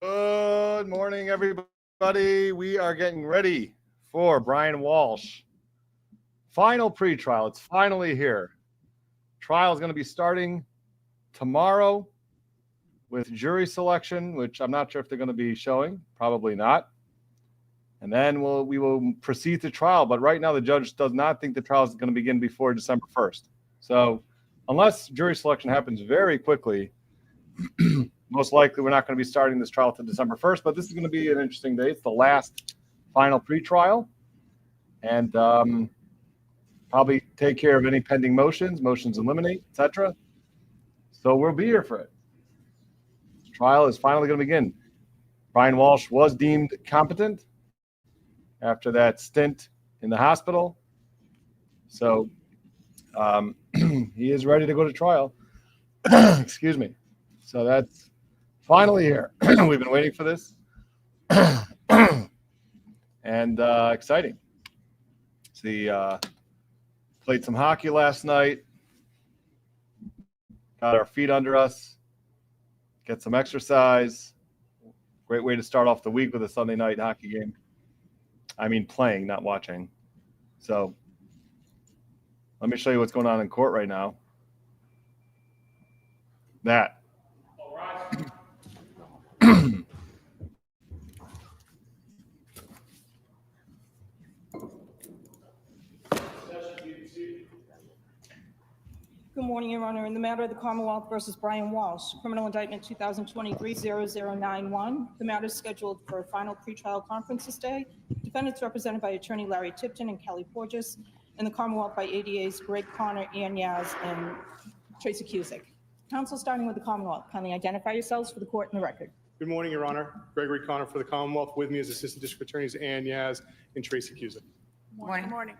Good morning, everybody. We are getting ready for Brian Walshe. Final pretrial. It's finally here. Trial is going to be starting tomorrow with jury selection, which I'm not sure if they're going to be showing. Probably not. And then we will proceed to trial. But right now, the judge does not think the trial is going to begin before December 1st. So unless jury selection happens very quickly, most likely we're not going to be starting this trial to December 1st, but this is going to be an interesting day. It's the last final pretrial, and probably take care of any pending motions in limine, etc. So we'll be here for it. This trial is finally going to begin. Brian Walshe was deemed competent after that stint in the hospital. So he is ready to go to trial. Excuse me. So that's finally here. We've been waiting for this. And exciting. See, played some hockey last night. Got our feet under us. Get some exercise. Great way to start off the week with a Sunday night hockey game. I mean, playing, not watching. So let me show you what's going on in court right now. That. Good morning, Your Honor. In the matter of the Commonwealth versus Brian Walshe, criminal indictment 2023-0091, the matter is scheduled for a final pretrial conference this day. Defendants represented by attorney Larry Tipton and Kelly Porges, and the Commonwealth by ADAs Greg Connor, Ann Yaz, and Tracy Cusick. Counsel, starting with the Commonwealth, kindly identify yourselves for the court and the record. Good morning, Your Honor. Gregory Connor for the Commonwealth. With me as Assistant District Attorneys Ann Yaz and Tracy Cusick. Morning. Good morning.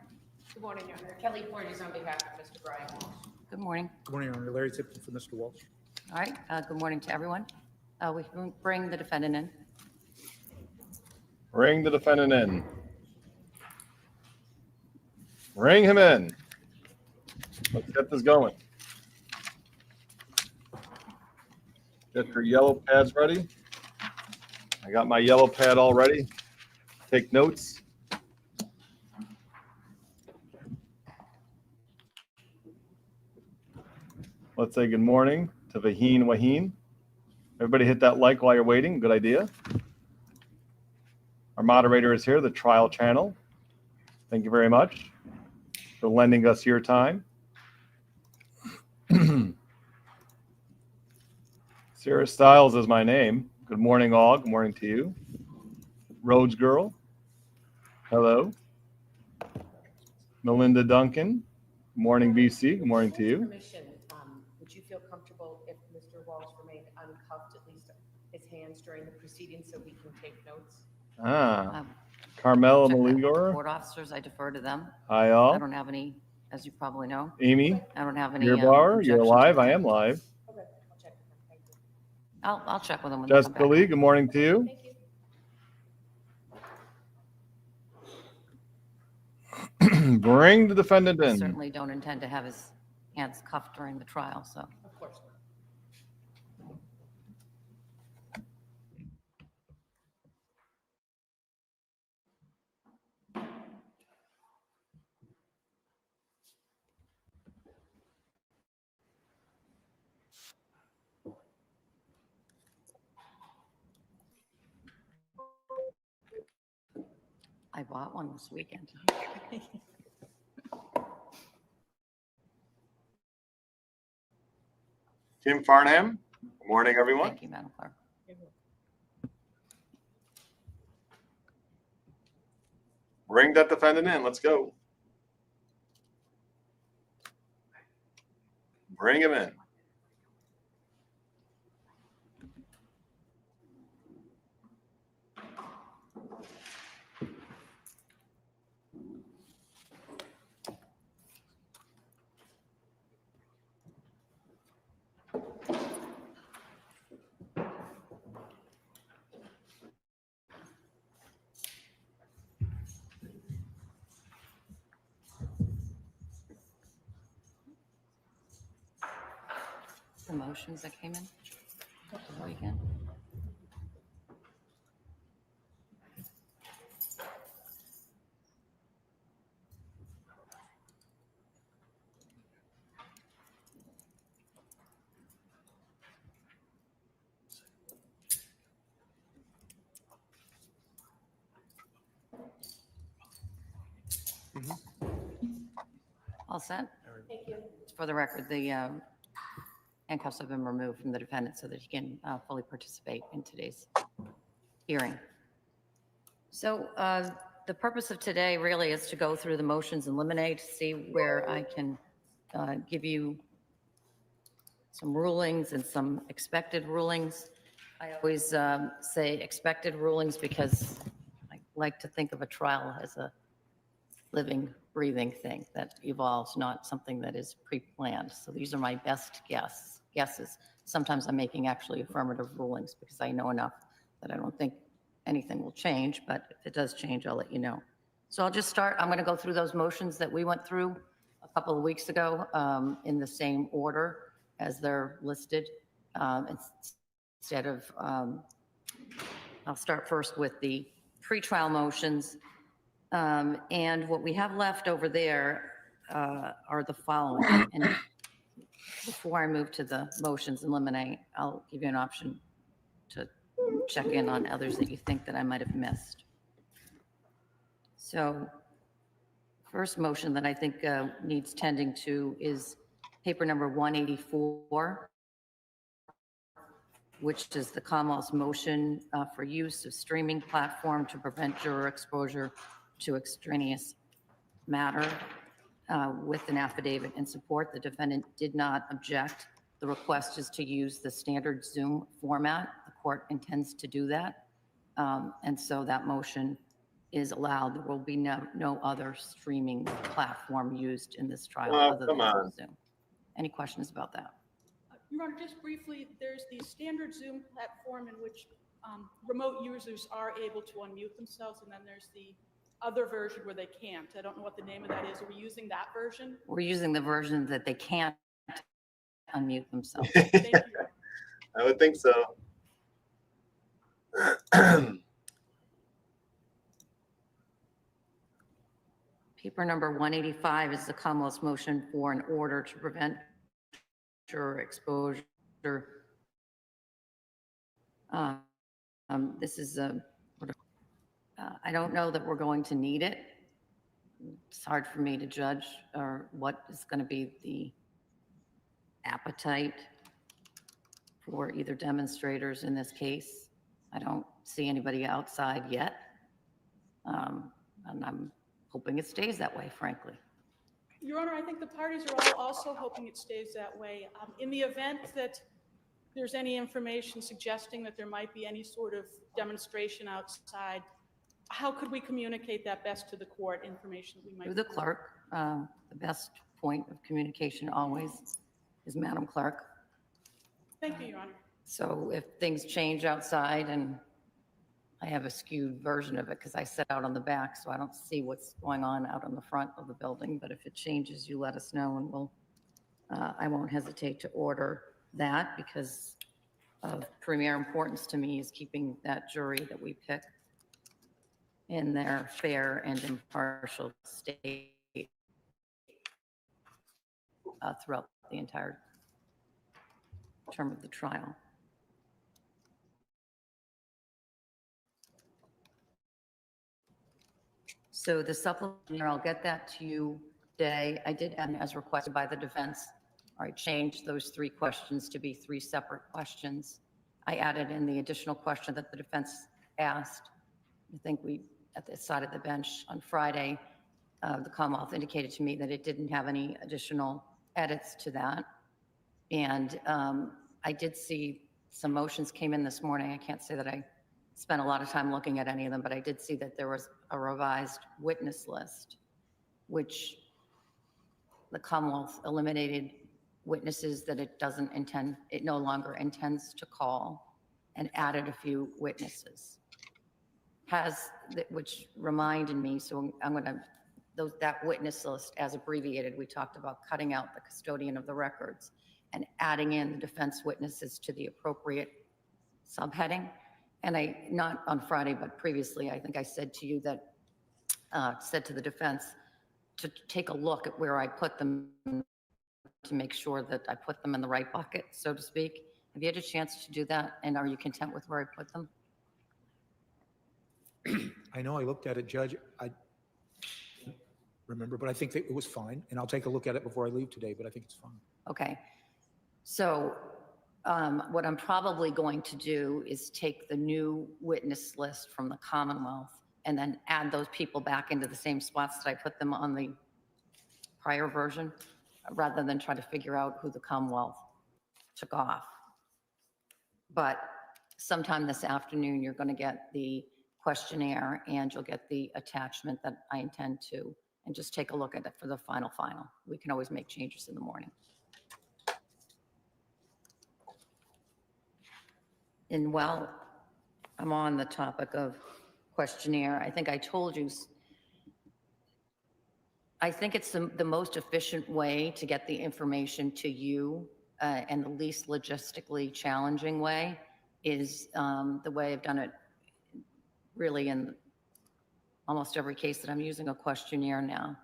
Good morning, Your Honor. Kelly Porges on behalf of Mr. Brian Walshe. Good morning. Good morning, Your Honor. Larry Tipton for Mr. Walshe. All right. Good morning to everyone. We can bring the defendant in. Bring the defendant in. Bring him in. Let's get this going. Get your yellow pads ready. I got my yellow pad all ready. Take notes. Let's say good morning to Vaheen Waheen. Everybody hit that like while you're waiting. Good idea. Our moderator is here, the trial channel. Thank you very much for lending us your time. Sarah Stiles is my name. Good morning, all. Good morning to you. Rhodes Girl. Hello. Melinda Duncan. Good morning, BC. Good morning to you. Permission, would you feel comfortable if Mr. Walshe remained uncuffed, at least his hands during the proceedings, so we can take notes? Carmel Check that with the Maligor. Court officers, I defer to them. Hi, I all. don't have any, as you probably know, Amy, I don't have any. you're bar. You're objections live. to I that. am live. Okay, I'll check with him. Thank you. I'll check with them when they come Jessica back. Lee, good morning to you. Thank you. Bring the defendant I in. certainly don't intend to have his hands cuffed during the trial, so. Of course. I bought one this weekend. Tim Farnham. Good morning, everyone. Thank you, Madam Clerk. Bring that defendant in. Let's go. Bring him in. The motions that came in over the weekend. set? For the record, the handcuffs have been removed from the defendant so that he can fully participate in today's hearing. So the purpose of today really is to go through the motions and eliminate, see where I can give you some rulings and some expected rulings. I always say expected rulings because I like to think of a trial as a living, breathing thing that evolves, not something that is pre-planned. So these are my best guesses. Sometimes I'm making actually affirmative rulings because I know enough that I don't think anything will change, but if it does change, I'll let you know. So I'll just start. I'm going to go through those motions that we went through a couple of weeks ago in the same order as they're listed. Instead of, I'll start first with the pretrial motions. And what we have left over there are the following. And before I move to the motions and eliminate, I'll give you an option to check in on others that you think that I might have missed. So first motion that I think needs tending to is paper number 184, which is the Commonwealth's motion for use of streaming platform to prevent juror exposure to extraneous matter. With an affidavit in support, the defendant did not object. The request is to use the standard Zoom format. The court intends to do that. And so that motion is allowed. There will be no other streaming platform used in this trial other than Zoom. Any questions about that? Your Honor, just briefly, there's the standard Zoom platform in which remote users are able to unmute themselves, and then there's the other version where they can't. I don't know what the name of that is. Are we using that version? We're using the version that they can't unmute themselves. Thank you. I would think so. Paper number 185 is the Commonwealth's motion for an order to prevent juror exposure. This is I don't know that we're going to need it. It's hard for me to judge or what is going to be the appetite for either demonstrators in this case. I don't see anybody outside yet. And I'm hoping it stays that way, frankly. Your Honor, I think the parties are all also hoping it stays that way. In the event that there's any information suggesting that there might be any sort of demonstration outside, how could we communicate that best to the court, information that we might? Through the clerk. The best point of communication always is Madam Clerk. Thank you, Your Honor. So if things change outside, and I have a skewed version of it because I sit out on the back, so I don't see what's going on out on the front of the building. But if it changes, you let us know, and we'll. I won't hesitate to order that because of premier importance to me is keeping that jury that we pick in their fair and impartial state throughout the entire term of the trial. So the supplement, I'll get that to you today. I did, and as requested by the defense, I changed those 3 questions to be 3 separate questions. I added in the additional question that the defense asked. I think we, at the side of the bench on Friday, the Commonwealth indicated to me that it didn't have any additional edits to that. And I did see some motions came in this morning. I can't say that I spent a lot of time looking at any of them, but I did see that there was a revised witness list, which the Commonwealth eliminated witnesses that it doesn't intend, it no longer intends to call, and added a few witnesses. Which reminded me, so I'm going to, that witness list as abbreviated, we talked about cutting out the custodian of the records and adding in the defense witnesses to the appropriate subheading. And I, not on Friday, but previously, I think I said to you that, said to the defense to take a look at where I put them to make sure that I put them in the right bucket, so to speak. Have you had a chance to do that? And are you content with where I put them? I know I looked at it, Judge. remember, but I think that it was fine, and I'll take a look at it before I leave today, but I think it's fine. Okay. So what I'm probably going to do is take the new witness list from the Commonwealth and then add those people back into the same spots that I put them on the prior version, rather than try to figure out who the Commonwealth took off. But sometime this afternoon, you're going to get the questionnaire and you'll get the attachment that I intend to, and just take a look at it for the final. We can always make changes in the morning. And while I'm on the topic of questionnaire, I think I told you, I think it's the most efficient way to get the information to you, and the least logistically challenging way is the way I've done it really in almost every case that I'm using a questionnaire now,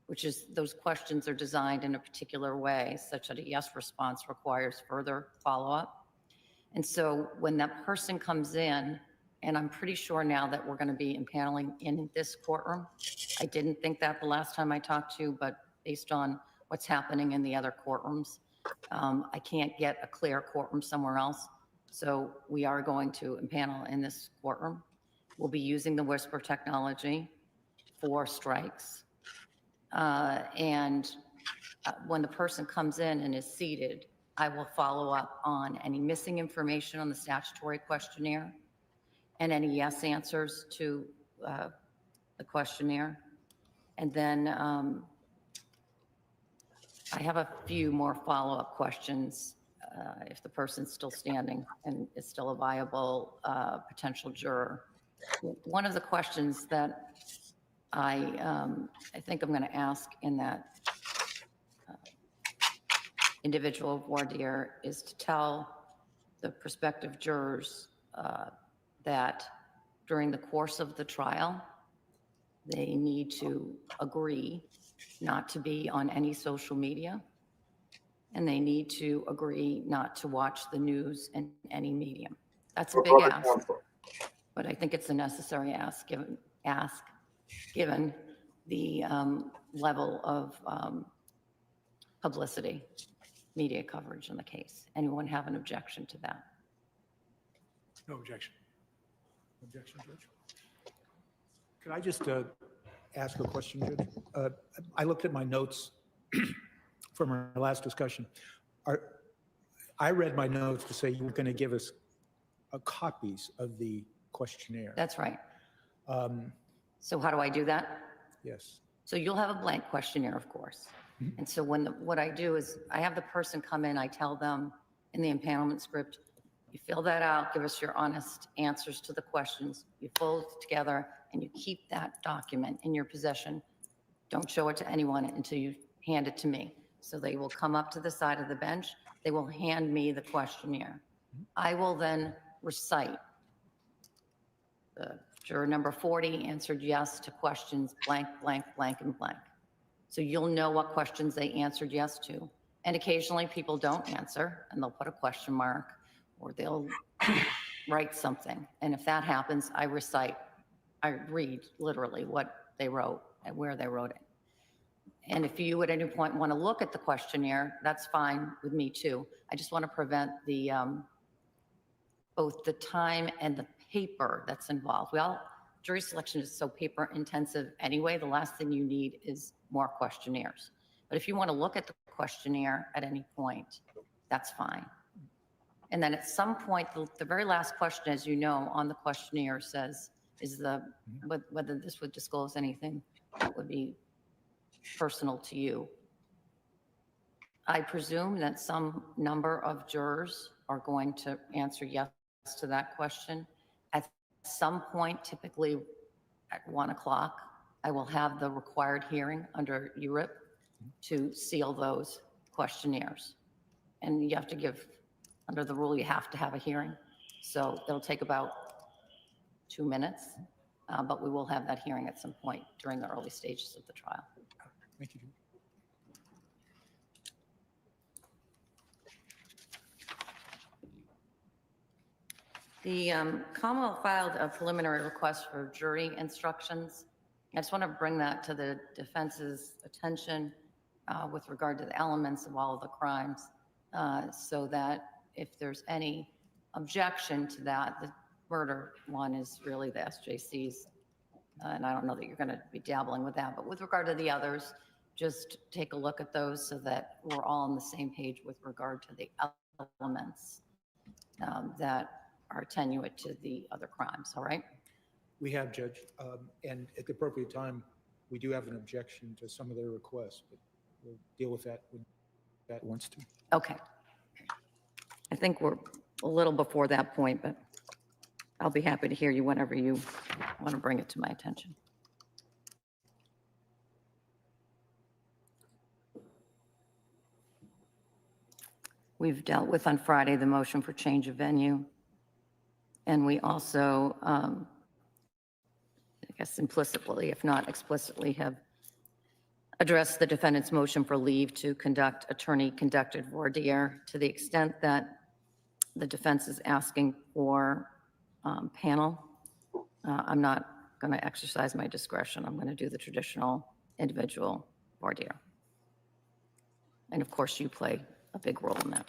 which is those questions are designed in a particular way such that a yes response requires further follow-up. And so when that person comes in, and I'm pretty sure now that we're going to be impaneling in this courtroom. I didn't think that the last time I talked to you, but based on what's happening in the other courtrooms, I can't get a clear courtroom somewhere else. So we are going to impanel in this courtroom. We'll be using the whisper technology for strikes. When the person comes in and is seated, I will follow up on any missing information on the statutory questionnaire and any yes answers to the questionnaire. And then I have a few more follow-up questions if the person's still standing and is still a viable potential juror. One of the questions that I think I'm going to ask in that individual voir dire is to tell the prospective jurors that during the course of the trial, they need to agree not to be on any social media, and they need to agree not to watch the news in any medium. That's a big ask, but I think it's a necessary ask given the level of publicity, media coverage in the case. Anyone have an objection to that? No objection. Objection, Judge. Could I just ask a question, Judge? I looked at my notes from our last discussion. I read my notes to say you were going to give us copies of the questionnaire. That's right. So how do I do that? Yes. So you'll have a blank questionnaire, of course. Mm-hmm. And so what I do is I have the person come in, I tell them in the impanelment script, you fill that out, give us your honest answers to the questions, you fold it together, and you keep that document in your possession. Don't show it to anyone until you hand it to me. So they will come up to the side of the bench, they will hand me the questionnaire. I will then recite. The juror number 40 answered yes to questions blank, blank, blank, and blank. So you'll know what questions they answered yes to. And occasionally people don't answer and they'll put a question mark or they'll write something. And if that happens, I read literally what they wrote and where they wrote it. And if you at any point want to look at the questionnaire, that's fine with me too. I just want to prevent the both the time and the paper that's involved. Jury selection is so paper intensive anyway. The last thing you need is more questionnaires. But if you want to look at the questionnaire at any point, that's fine. And then at some point, the very last question, as you know, on the questionnaire says, whether this would disclose anything that would be personal to you. I presume that some number of jurors are going to answer yes to that question. At some point, typically at 1 o'clock, I will have the required hearing under URIP to seal those questionnaires. And you have to give, under the rule, you have to have a hearing. So it'll take about 2 minutes, but we will have that hearing at some point during the early stages of the trial. Thank you. The Commonwealth filed a preliminary request for jury instructions, I just want to bring that to the defense's attention with regard to the elements of all of the crimes, so that if there's any objection to that, the murder one is really the SJC's. And I don't know that you're going to be dabbling with that, but with regard to the others, just take a look at those so that we're all on the same page with regard to the elements that are attenuate to the other crimes, all right? We have, Judge, and at the appropriate time, we do have an objection to some of their requests, but we'll deal with that when that wants to. Okay. I think we're a little before that point, but I'll be happy to hear you whenever you want to bring it to my attention. We've dealt with on Friday the motion for change of venue. And we also, I guess implicitly, if not explicitly, have addressed the defendant's motion for leave to conduct attorney-conducted voir dire to the extent that the defense is asking for panel. I'm not going to exercise my discretion. I'm going to do the traditional individual voir dire. And of course, you play a big role in that.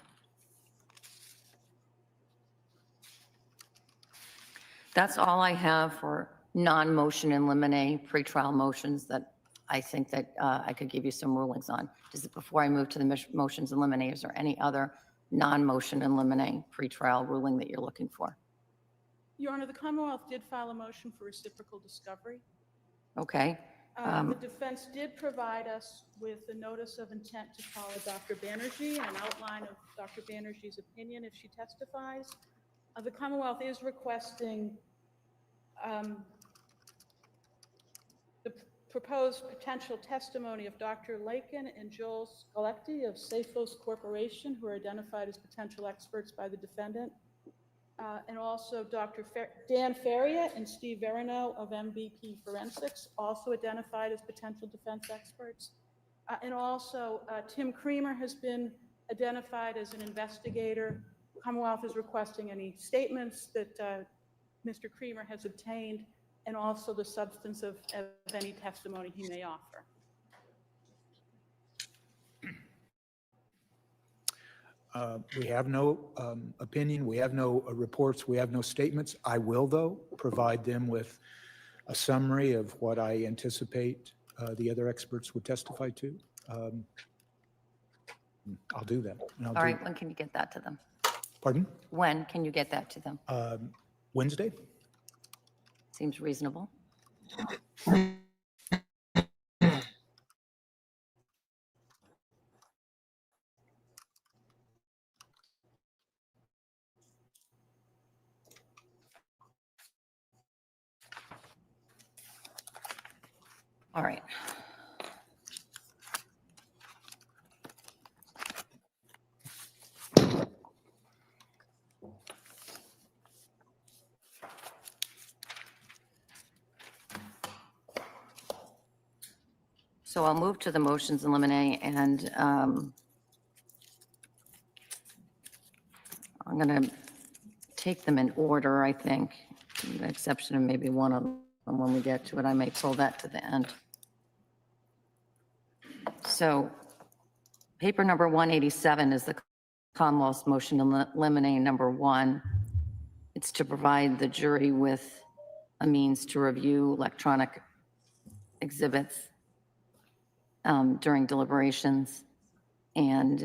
That's all I have for non-motion in limine pretrial motions that I think that I could give you some rulings on. Before I move to the motions in limine, is there any other non-motion in limine pretrial ruling that you're looking for? Your Honor, the Commonwealth did file a motion for reciprocal discovery. Okay. The defense did provide us with a notice of intent to call Dr. Banerjee and an outline of Dr. Banerjee's opinion if she testifies. The Commonwealth is requesting the proposed potential testimony of Dr. Lakin and Joel Scoletti of Safos Corporation, who are identified as potential experts by the defendant, and also Dr. Dan Feria and Steve Verino of MVP Forensics, also identified as potential defense experts. And also Tim Creamer has been identified as an investigator. Commonwealth is requesting any statements that Mr. Creamer has obtained, and also the substance of any testimony he may offer. We have no opinion, we have no reports, we have no statements. I will, though, provide them with a summary of what I anticipate the other experts would testify to. I'll do that. All right, when can you get that to them? Pardon? When can you get that to them? Wednesday? Seems reasonable. All right. So I'll move to the motions in limine, and I'm going to take them in order, I think, with the exception of maybe one of them. When we get to it, I may pull that to the end. So paper number 187 is the Commonwealth's motion in limine number 1. It's to provide the jury with a means to review electronic exhibits during deliberations, and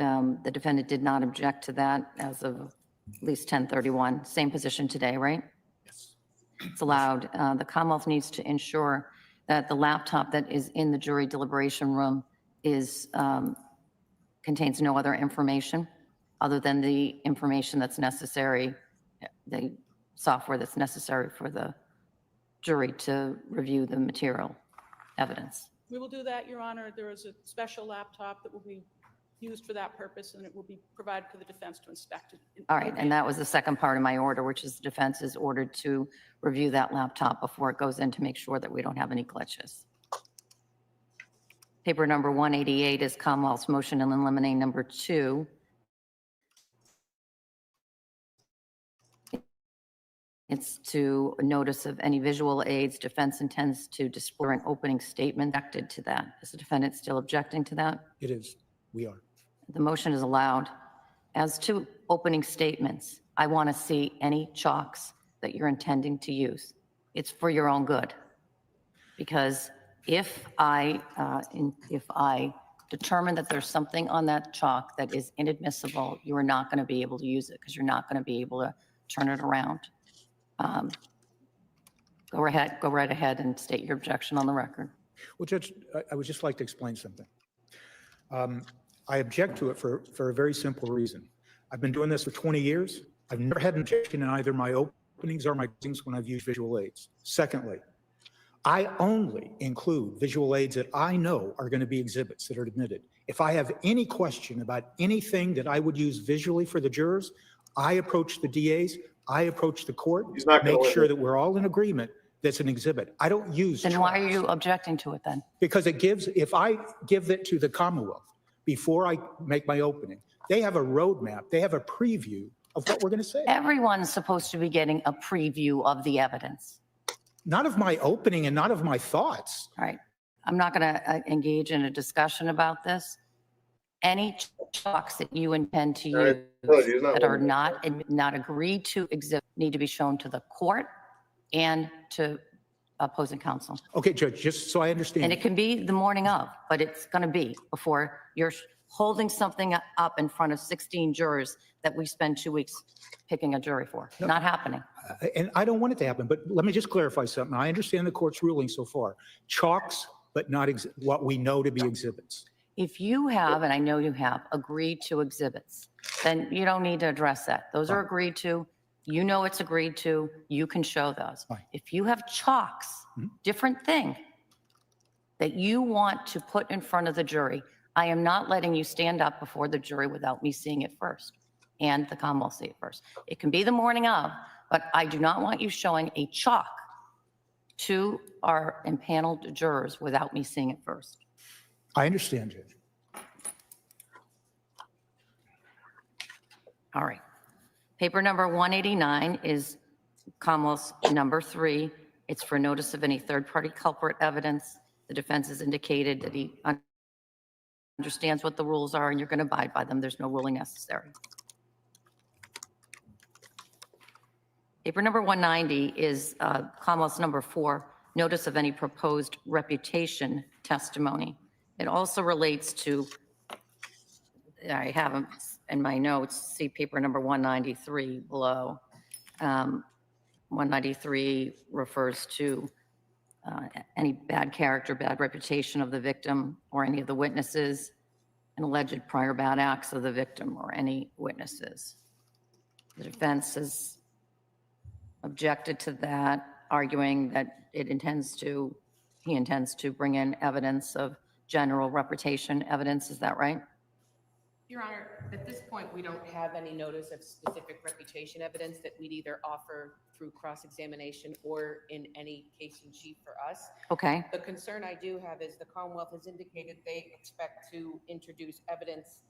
the defendant did not object to that as of at least 10/31. Same position today, right? Yes. It's allowed. The Commonwealth needs to ensure that the laptop that is in the jury deliberation room is contains no other information other than the information that's necessary, the software that's necessary for the jury to review the material evidence. We will do that, Your Honor. There is a special laptop that will be used for that purpose, and it will be provided to the defense to inspect it. All right, and that was the second part of my order, which is the defense is ordered to review that laptop before it goes in to make sure that we don't have any glitches. Paper number 188 is Commonwealth's motion in limine number 2. It's to a notice of any visual aids. Defense intends to display an opening statement objected to that. Is the defendant still objecting to that? It is. We are. The motion is allowed. As to opening statements, I want to see any chalks that you're intending to use. It's for your own good. Because if I determine that there's something on that chalk that is inadmissible, you are not going to be able to use it because you're not going to be able to turn it around. Go right ahead and state your objection on the record. Well, Judge, I would just like to explain something. I object to it for a very simple reason. I've been doing this for 20 years. I've never had an objection in either my openings or my closings when I've used visual aids. Secondly, I only include visual aids that I know are going to be exhibits that are admitted. If I have any question about anything that I would use visually for the jurors, I approach the DAs, I approach the court, He's not gonna make win sure it. that we're all in agreement that's an exhibit. I don't use Then why are chalks. you objecting to it then? Because it gives, if I give that to the Commonwealth before I make my opening, they have a roadmap, they have a preview of what we're going to say. Everyone's supposed to be getting a preview of the evidence. Not of my opening and not of my thoughts. All right. I'm not going to engage in a discussion about this. Any chalks that you intend to I use told you, he's not that are winning. not agreed to exhibit need to be shown to the court and to opposing counsel. Okay, Judge, just so I And understand. it can be the morning of, but it's going to be before you're holding something up in front of 16 jurors that we spend 2 weeks picking a jury for. Not happening. And I don't want it to happen, but let me just clarify something. I understand the court's ruling so far. Chalks, but not what we know to be exhibits. If you have, and I know you have, agreed to exhibits, then you don't need to address that. Those are Fine. agreed to. You know it's agreed to. You can show those. Fine. If you have chalks, different thing, that you want to put in front of the jury, I am not letting you stand up before the jury without me seeing it first and the Commonwealth see it first. It can be the morning of, but I do not want you showing a chalk to our impaneled jurors without me seeing it first. I understand, Judge. All right. Paper number 189 is Commonwealth's number 3. It's for notice of any third-party culprit evidence. The defense has indicated that he understands what the rules are and you're going to abide by them. There's no ruling necessary. Paper number 190 is Commonwealth's number 4, notice of any proposed reputation testimony. It also relates to, I have them in my notes, see paper number 193 below. 193 refers to any bad character, bad reputation of the victim or any of the witnesses, and alleged prior bad acts of the victim or any witnesses. The defense has objected to that, arguing that he intends to bring in evidence of general reputation evidence. Is that right? Your Honor, at this point, we don't have any notice of specific reputation evidence that we'd either offer through cross-examination or in any case in chief for us. Okay. The concern I do have is the Commonwealth has indicated they expect to introduce evidence,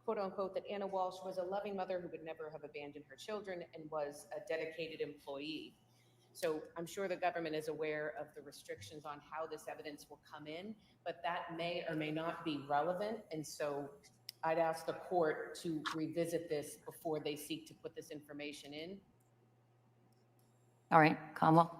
quote unquote, that Anna Walsh was a loving mother who would never have abandoned her children and was a dedicated employee. So I'm sure the government is aware of the restrictions on how this evidence will come in, but that may or may not be relevant. And so I'd ask the court to revisit this before they seek to put this information in. All right, Commonwealth.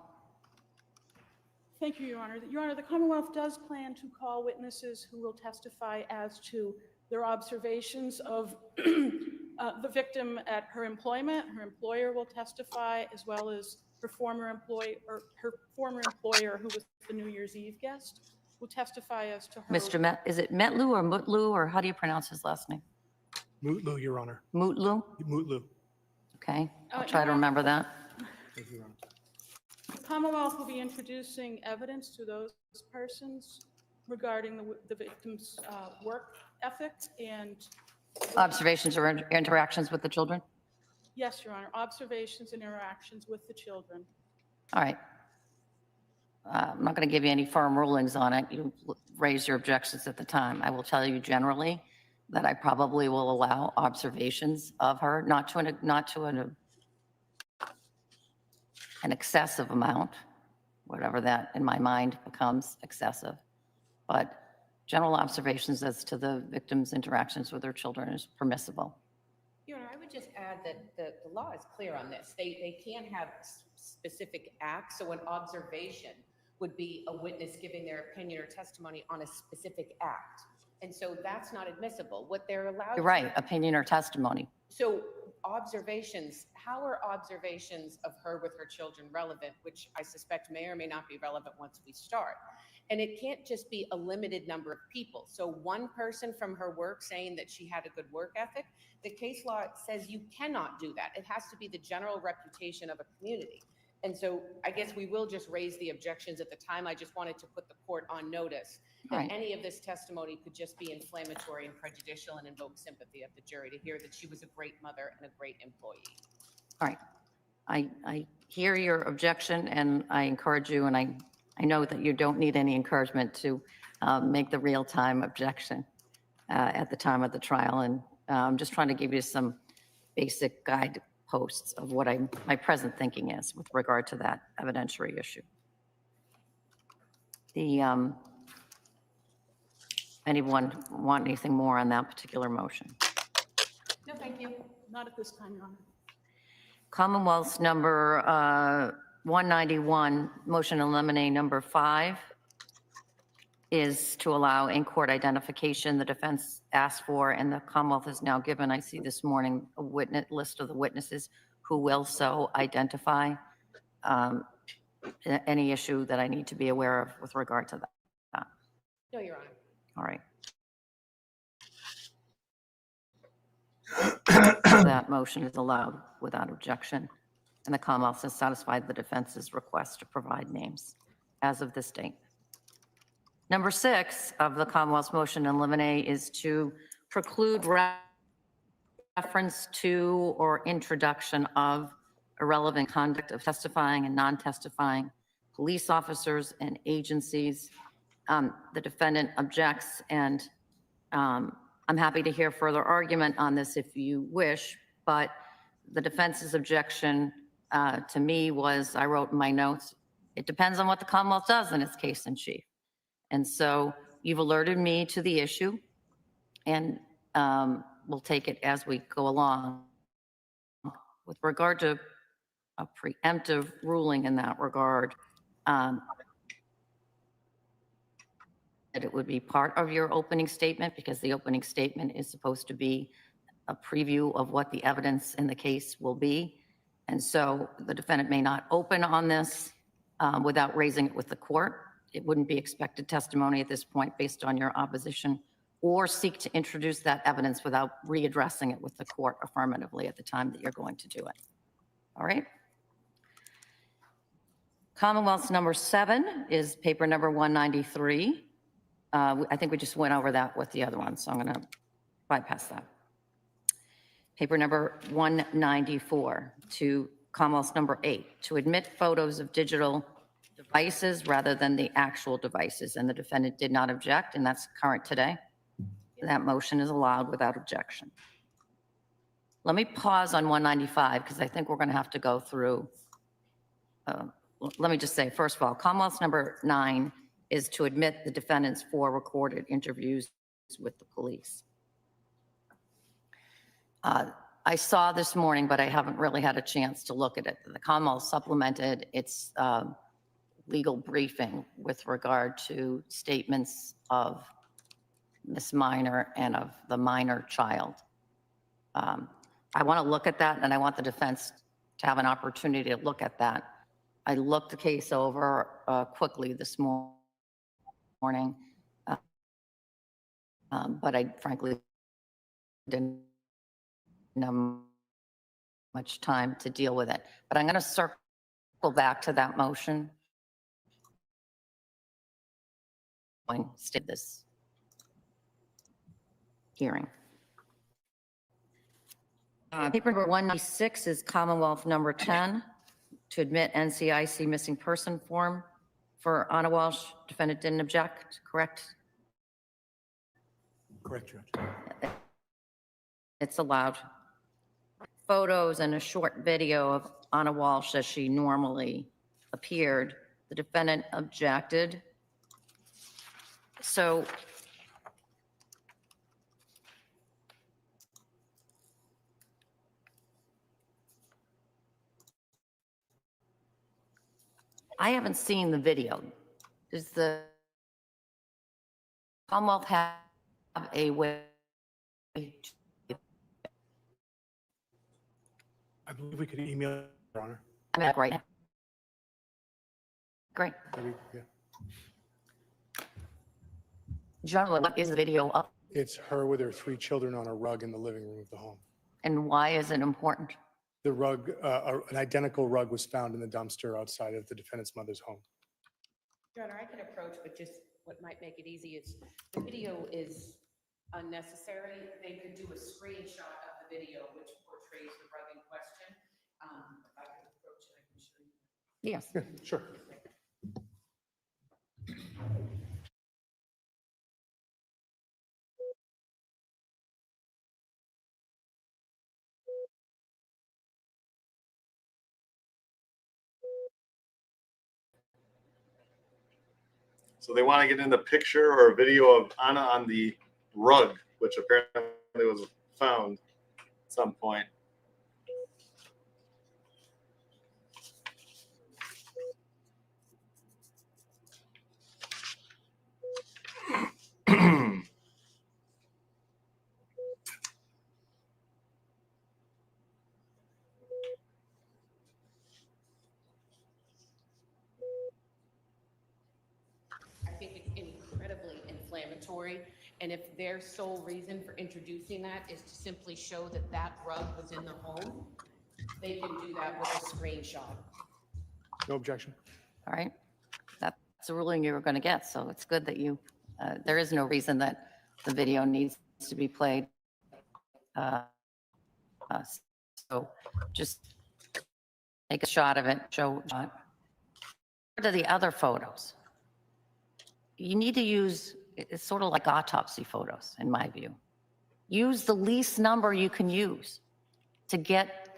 Thank you, Your Honor. Your Honor, the Commonwealth does plan to call witnesses who will testify as to their observations of the victim at her employment. Her employer will testify, as well as her former employee or her former employer, who was the New Year's Eve guest, will testify as to her. Mr. Is it Metlu or Mutlu, or how do you pronounce his last name? Mutlu, Your Honor. Mutlu? Mutlu. Okay, I'll Your try to Honor. remember that. Thank you, Your Honor. The Commonwealth will be introducing evidence to those persons regarding the victim's work ethic and, Observations or interactions with the children? yes, Your Honor, observations and interactions with the children. All right. I'm not going to give you any firm rulings on it. You raised your objections at the time. I will tell you generally that I probably will allow observations of her, not to an excessive amount, whatever that in my mind becomes excessive. But general observations as to the victim's interactions with their children is permissible. Your Honor, I would just add that the law is clear on this. They can't have specific acts. So an observation would be a witness giving their opinion or testimony on a specific act. And so that's not admissible. What they're allowed You're right, opinion or testimony. So observations, how are observations of her with her children relevant, which I suspect may or may not be relevant once we start? And it can't just be a limited number of people. So one person from her work saying that she had a good work ethic, the case law says you cannot do that. It has to be the general reputation of a community. And so I guess we will just raise the objections at the time. I just wanted to put the court on notice that Right. any of this testimony could just be inflammatory and prejudicial and invoke sympathy of the jury to hear that she was a great mother and a great employee. All right. I hear your objection, and I encourage you, and I know that you don't need any encouragement to make the real-time objection at the time of the trial. And I'm just trying to give you some basic guideposts of what my present thinking is with regard to that evidentiary issue. Anyone want anything more on that particular motion? No, thank you. Not at this time, Your Honor. Commonwealth's number 191, motion to eliminate number 5, is to allow in-court identification the defense asked for, and the Commonwealth has now given, I see this morning, a list of the witnesses who will so identify. Any issue that I need to be aware of with regard to that? No, Your Honor. All right. That motion is allowed without objection, and the Commonwealth has satisfied the defense's request to provide names as of this date. Number 6 of the Commonwealth's motion to eliminate is to preclude reference to or introduction of irrelevant conduct of testifying and non-testifying police officers and agencies. The defendant objects, and I'm happy to hear further argument on this if you wish, but the defense's objection to me was, I wrote in my notes, it depends on what the Commonwealth does in its case in chief. And so you've alerted me to the issue, and we'll take it as we go along. With regard to a preemptive ruling in that regard, that it would be part of your opening statement, because the opening statement is supposed to be a preview of what the evidence in the case will be. And so the defendant may not open on this without raising it with the court. It wouldn't be expected testimony at this point based on your opposition, or seek to introduce that evidence without readdressing it with the court affirmatively at the time that you're going to do it. All right. Commonwealth's number 7 is paper number 193. I think we just went over that with the other one, so I'm going to bypass that. Paper number 194 to Commonwealth's number 8, to admit photos of digital devices rather than the actual devices, and the defendant did not object, and that's current today. That motion is allowed without objection. Let me pause on 195 because I think we're going to have to go through. Let me just say, first of all, Commonwealth's number 9 is to admit the defendant's 4 recorded interviews with the police. I saw this morning, but I haven't really had a chance to look at it. The Commonwealth supplemented its legal briefing with regard to statements of Miss Minor and of the minor child. I want to look at that, and I want the defense to have an opportunity to look at that. I looked the case over quickly this morning, but I frankly didn't have much time to deal with it. But I'm going to circle back to that motion. This hearing. Paper number 196 is Commonwealth number 10, to admit NCIC missing person form for Anna Walsh. Defendant didn't object, correct? Correct, Judge. It's allowed. Photos and a short video of Anna Walshe as she normally appeared. The defendant objected. So I haven't seen the video. Does the Commonwealth have a way? I believe we could email, Your Honor. Great. Great. Yeah. Generally, what is the video up, It's her with her 3 children on a rug in the living room of the home. and why is it important? The rug, an identical rug was found in the dumpster outside of the defendant's mother's home. Your Honor, I can approach, but just what might make it easy is the video is unnecessary. They could do a screenshot of the video which portrays the rug in question. If I can approach it, I can show you. Yes. Yeah, sure. So they want to get in the picture or a video of Anna on the rug, which apparently was found at some point. I think it's incredibly inflammatory. And if their sole reason for introducing that is to simply show that that rug was in the home, they can do that with a screenshot. No objection. All right. That's a ruling you were going to get. So it's good that you, there is no reason that the video needs to be played. So just take a shot of it, show shot. To the other photos. You need to use, it's sort of like autopsy photos, in my view. Use the least number you can use to get,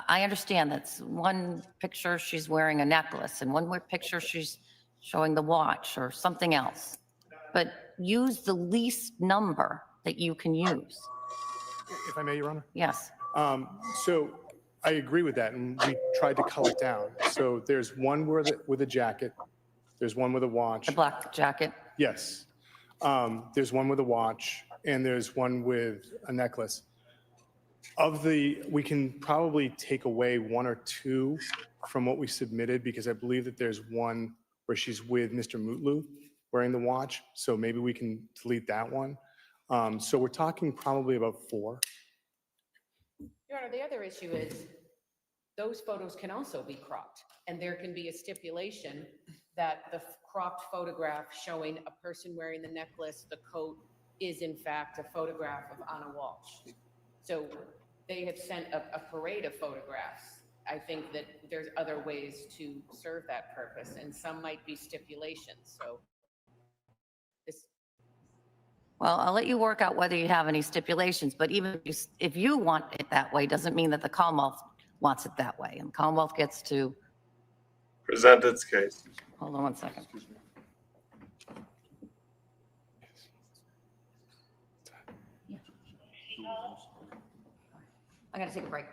I understand that's one picture she's wearing a necklace and one more picture she's showing the watch or something else. But use the least number that you can use. If I may, Your Honor. Yes. So I agree with that, and we tried to cull it down. So there's one with a jacket, there's one with a watch. The black jacket. Yes. There's one with a watch, and there's one with a necklace. We can probably take away 1 or 2 from what we submitted, because I believe that there's one where she's with Mr. Mutlu wearing the watch. So maybe we can delete that one. So we're talking probably about 4. Your Honor, the other issue is those photos can also be cropped, and there can be a stipulation that the cropped photograph showing a person wearing the necklace, the coat, is in fact a photograph of Anna Walshe. So they have sent a parade of photographs. I think that there's other ways to serve that purpose, and some might be stipulations. So this. Well, I'll let you work out whether you have any stipulations, but even if you want it that way, doesn't mean that the Commonwealth wants it that way. And the Commonwealth gets to Present its case. hold on one second. I gotta take a break.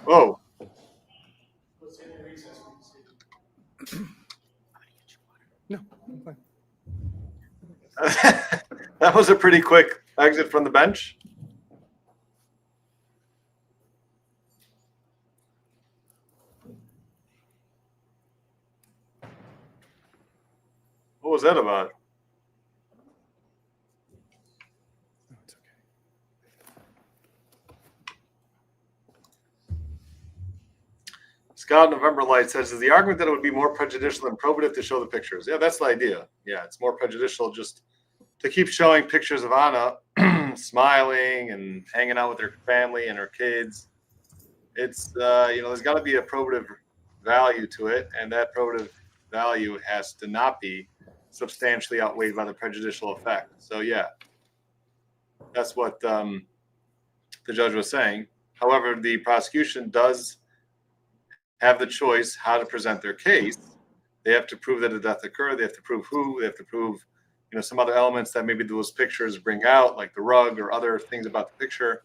Whoa. No, I'm fine. That was a pretty quick exit from the bench. What was that about? No, it's okay. Scott November Light says, is the argument that it would be more prejudicial than probative to show the pictures? Yeah, that's the idea. Yeah, it's more prejudicial just to keep showing pictures of Anna smiling and hanging out with her family and her kids. It's, there's got to be a probative value to it, and that probative value has to not be substantially outweighed by the prejudicial effect. So, yeah, that's what the judge was saying. However, the prosecution does have the choice how to present their case. They have to prove that a death occurred. They have to prove who. They have to prove, some other elements that maybe those pictures bring out, like the rug or other things about the picture.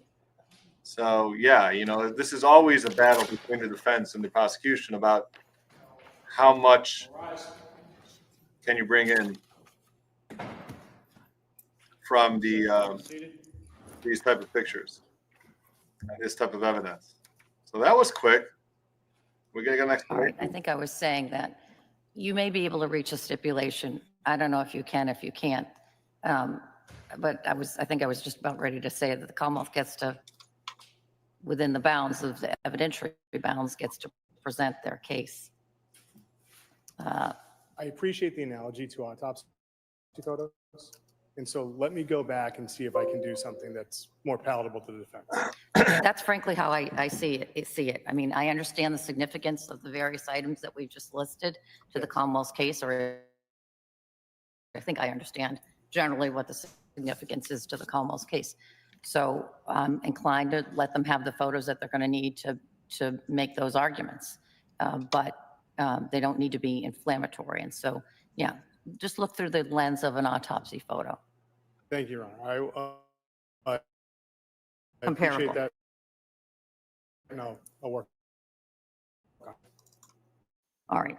So yeah, this is always a battle between the defense and the prosecution about how much can you bring in from these type of pictures and this type of evidence. So that was quick. We're gonna go next. All right, I think I was saying that you may be able to reach a stipulation. I don't know if you can, if you can't. But I think I was just about ready to say that the Commonwealth gets to, within the bounds of the evidentiary bounds, gets to present their case. I appreciate the analogy to autopsy photos. And so let me go back and see if I can do something that's more palatable to the defense. That's frankly how I see it. I mean, I understand the significance of the various items that we've just listed to the Commonwealth's case, or I think I understand generally what the significance is to the Commonwealth's case. So I'm inclined to let them have the photos that they're going to need to make those arguments. But they don't need to be inflammatory. And so, yeah, just look through the lens of an autopsy photo. Thank you, Your Honor. I Comparable. appreciate that. No, I'll work. All right.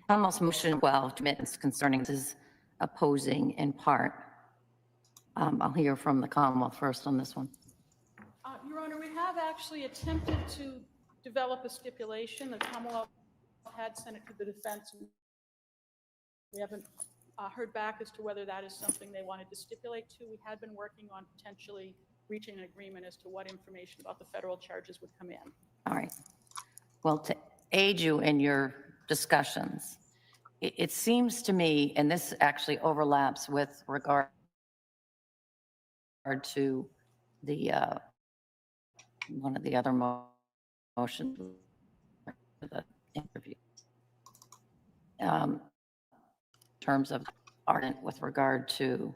Almost motion well commitments concerning this opposing in part. I'll hear from the Commonwealth first on this one. Your Honor, we have actually attempted to develop a stipulation. The Commonwealth had sent it to the defense. We haven't heard back as to whether that is something they wanted to stipulate to. We had been working on potentially reaching an agreement as to what information about the federal charges would come in. All right. Well, to aid you in your discussions, it seems to me, and this actually overlaps with regard to the one of the other motions, the interview, in terms of ardent with regard to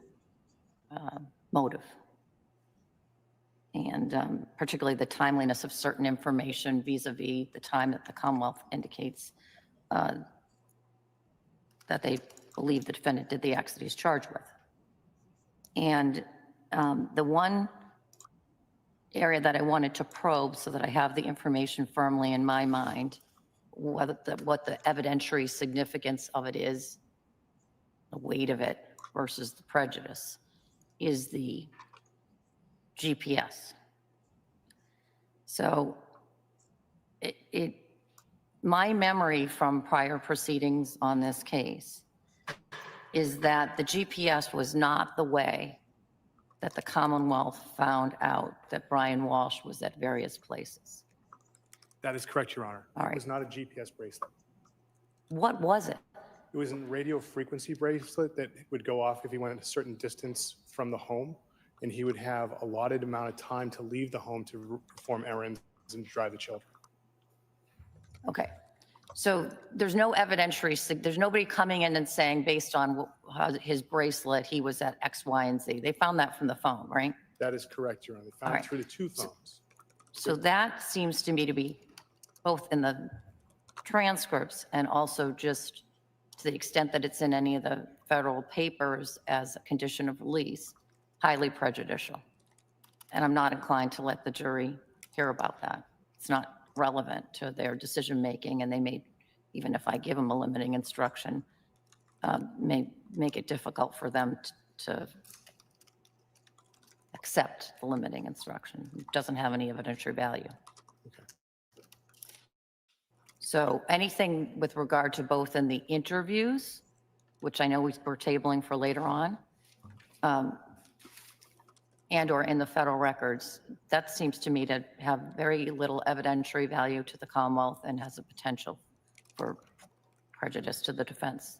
motive, and particularly the timeliness of certain information vis-a-vis the time that the Commonwealth indicates that they believe the defendant did the acts that he's charged with. And the one area that I wanted to probe so that I have the information firmly in my mind, what the evidentiary significance of it is, the weight of it versus the prejudice, is the GPS. So my memory from prior proceedings on this case is that the GPS was not the way that the Commonwealth found out that Brian Walshe was at various places. That is correct, Your Honor. All right. It was not a GPS bracelet. What was it? It was a radio frequency bracelet that would go off if he went a certain distance from the home, and he would have allotted amount of time to leave the home to perform errands and drive the children. Okay. So there's no evidentiary, there's nobody coming in and saying, based on how his bracelet, he was at X, Y, and Z. They found that from the phone, right? That is correct, Your Honor. They found All it right. through the two phones. So that seems to me to be both in the transcripts and also just to the extent that it's in any of the federal papers as a condition of release, highly prejudicial. And I'm not inclined to let the jury hear about that. It's not relevant to their decision-making, and they may, even if I give them a limiting instruction, may make it difficult for them to accept the limiting instruction. It doesn't have any evidentiary value. Okay. So anything with regard to both in the interviews, which I know we're tabling for later on, and or in the federal records, that seems to me to have very little evidentiary value to the Commonwealth and has a potential for prejudice to the defense.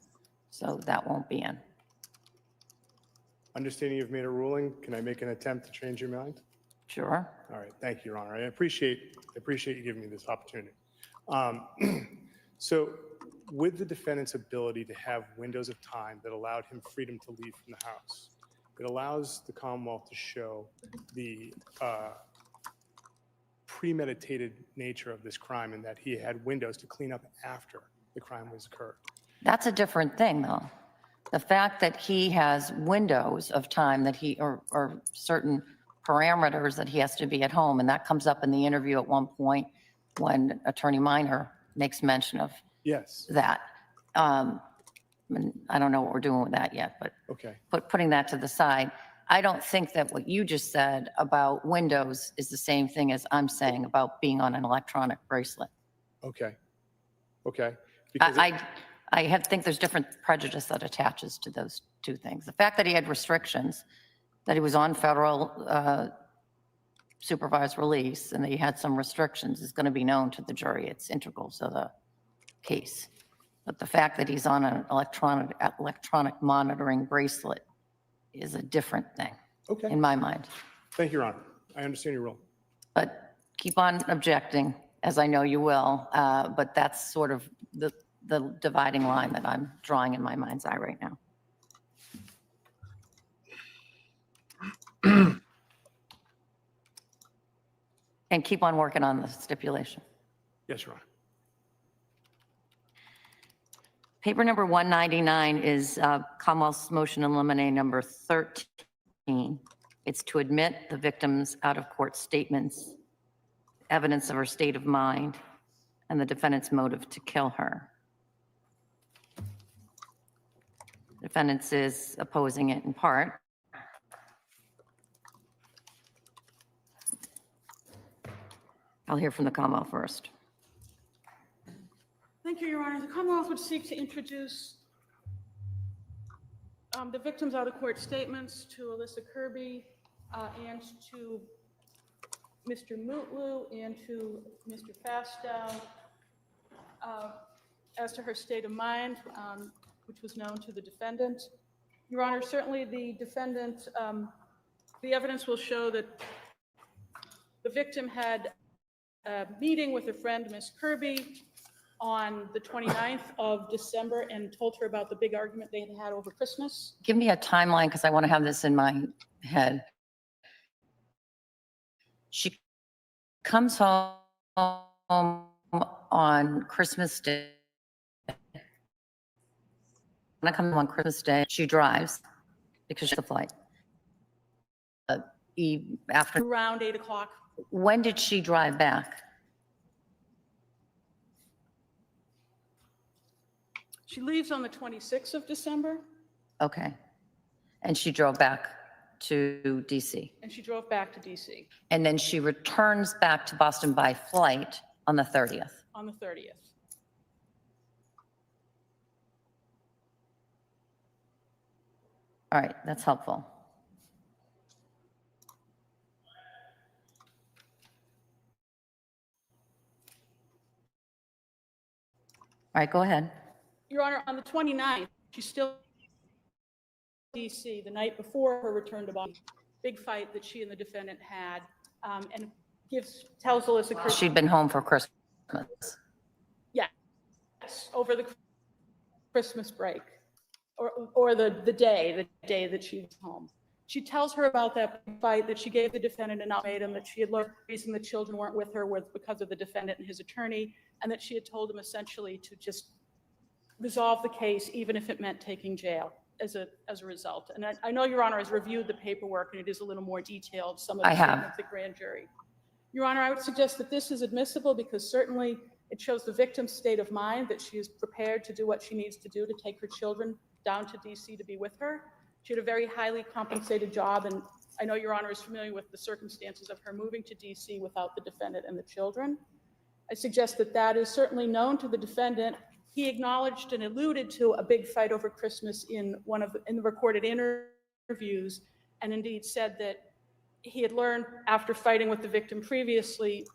So that won't be in. Understanding you've made a ruling, can I make an attempt to change your mind? Sure. All right, thank you, Your Honor. I appreciate you giving me this opportunity. So with the defendant's ability to have windows of time that allowed him freedom to leave from the house, it allows the Commonwealth to show the premeditated nature of this crime and that he had windows to clean up after the crime was occurred. That's a different thing, though. The fact that he has windows of time that or certain parameters that he has to be at home, and that comes up in the interview at one point when Attorney Minor makes mention of Yes. that. And I don't know what we're doing with that yet, but Okay. putting that to the side, I don't think that what you just said about windows is the same thing as I'm saying about being on an electronic bracelet. Okay. Okay. Because I think there's different prejudice that attaches to those two things. The fact that he had restrictions, that he was on federal supervised release, and that he had some restrictions is going to be known to the jury. It's integral to the case. But the fact that he's on an electronic monitoring bracelet is a different thing okay. in my mind. Thank you, Your Honor. I understand your rule. But keep on objecting, as I know you will. But that's sort of the dividing line that I'm drawing in my mind's eye right now. And keep on working on the stipulation. Yes, Your Honor. Paper number 199 is Commonwealth's motion in limine number 13. It's to admit the victim's out-of-court statements, evidence of her state of mind, and the defendant's motive to kill her. Defendant is opposing it in part. I'll hear from the Commonwealth first. Thank you, Your Honor. The Commonwealth would seek to introduce the victim's out-of-court statements to Alyssa Kirby and to Mr. Mutlu and to Mr. Fastow as to her state of mind, which was known to the defendant. Your Honor, certainly the defendant, the evidence will show that the victim had a meeting with her friend, Ms. Kirby, on the 29th of December and told her about the big argument they had over Christmas. Give me a timeline because I want to have this in my head. She comes home on Christmas Day. When I come home on Christmas Day, she drives because she's a flight. After Around 8 o'clock. When did she drive back? She leaves on the 26th of December. Okay. And she drove back to DC. And she drove back to DC And then she returns back to Boston by flight on the 30th. on the 30th. All right, that's helpful. All right, go ahead. Your Honor, on the 29th, she's still in DC the night before her return to Boston. Big fight that she and the defendant had, and tells Alyssa Kirby. She'd been home for Christmas. Yes, over the Christmas break, or the day that she was home. She tells her about that fight, that she gave the defendant an ultimatum, that she had learned the reason the children weren't with her was because of the defendant and his attorney, and that she had told him essentially to just resolve the case, even if it meant taking jail as a result. And I know Your Honor has reviewed the paperwork, and it is a little more detailed, some of the statements of the grand jury. Your Honor, I would suggest that this is admissible because certainly it shows the victim's state of mind, that she is prepared to do what she needs to do to take her children down to DC to be with her. She had a very highly compensated job, and I know Your Honor is familiar with the circumstances of her moving to DC without the defendant and the children. I suggest that that is certainly known to the defendant. He acknowledged and alluded to a big fight over Christmas in the recorded interviews, and indeed said that he had learned after fighting with the victim previously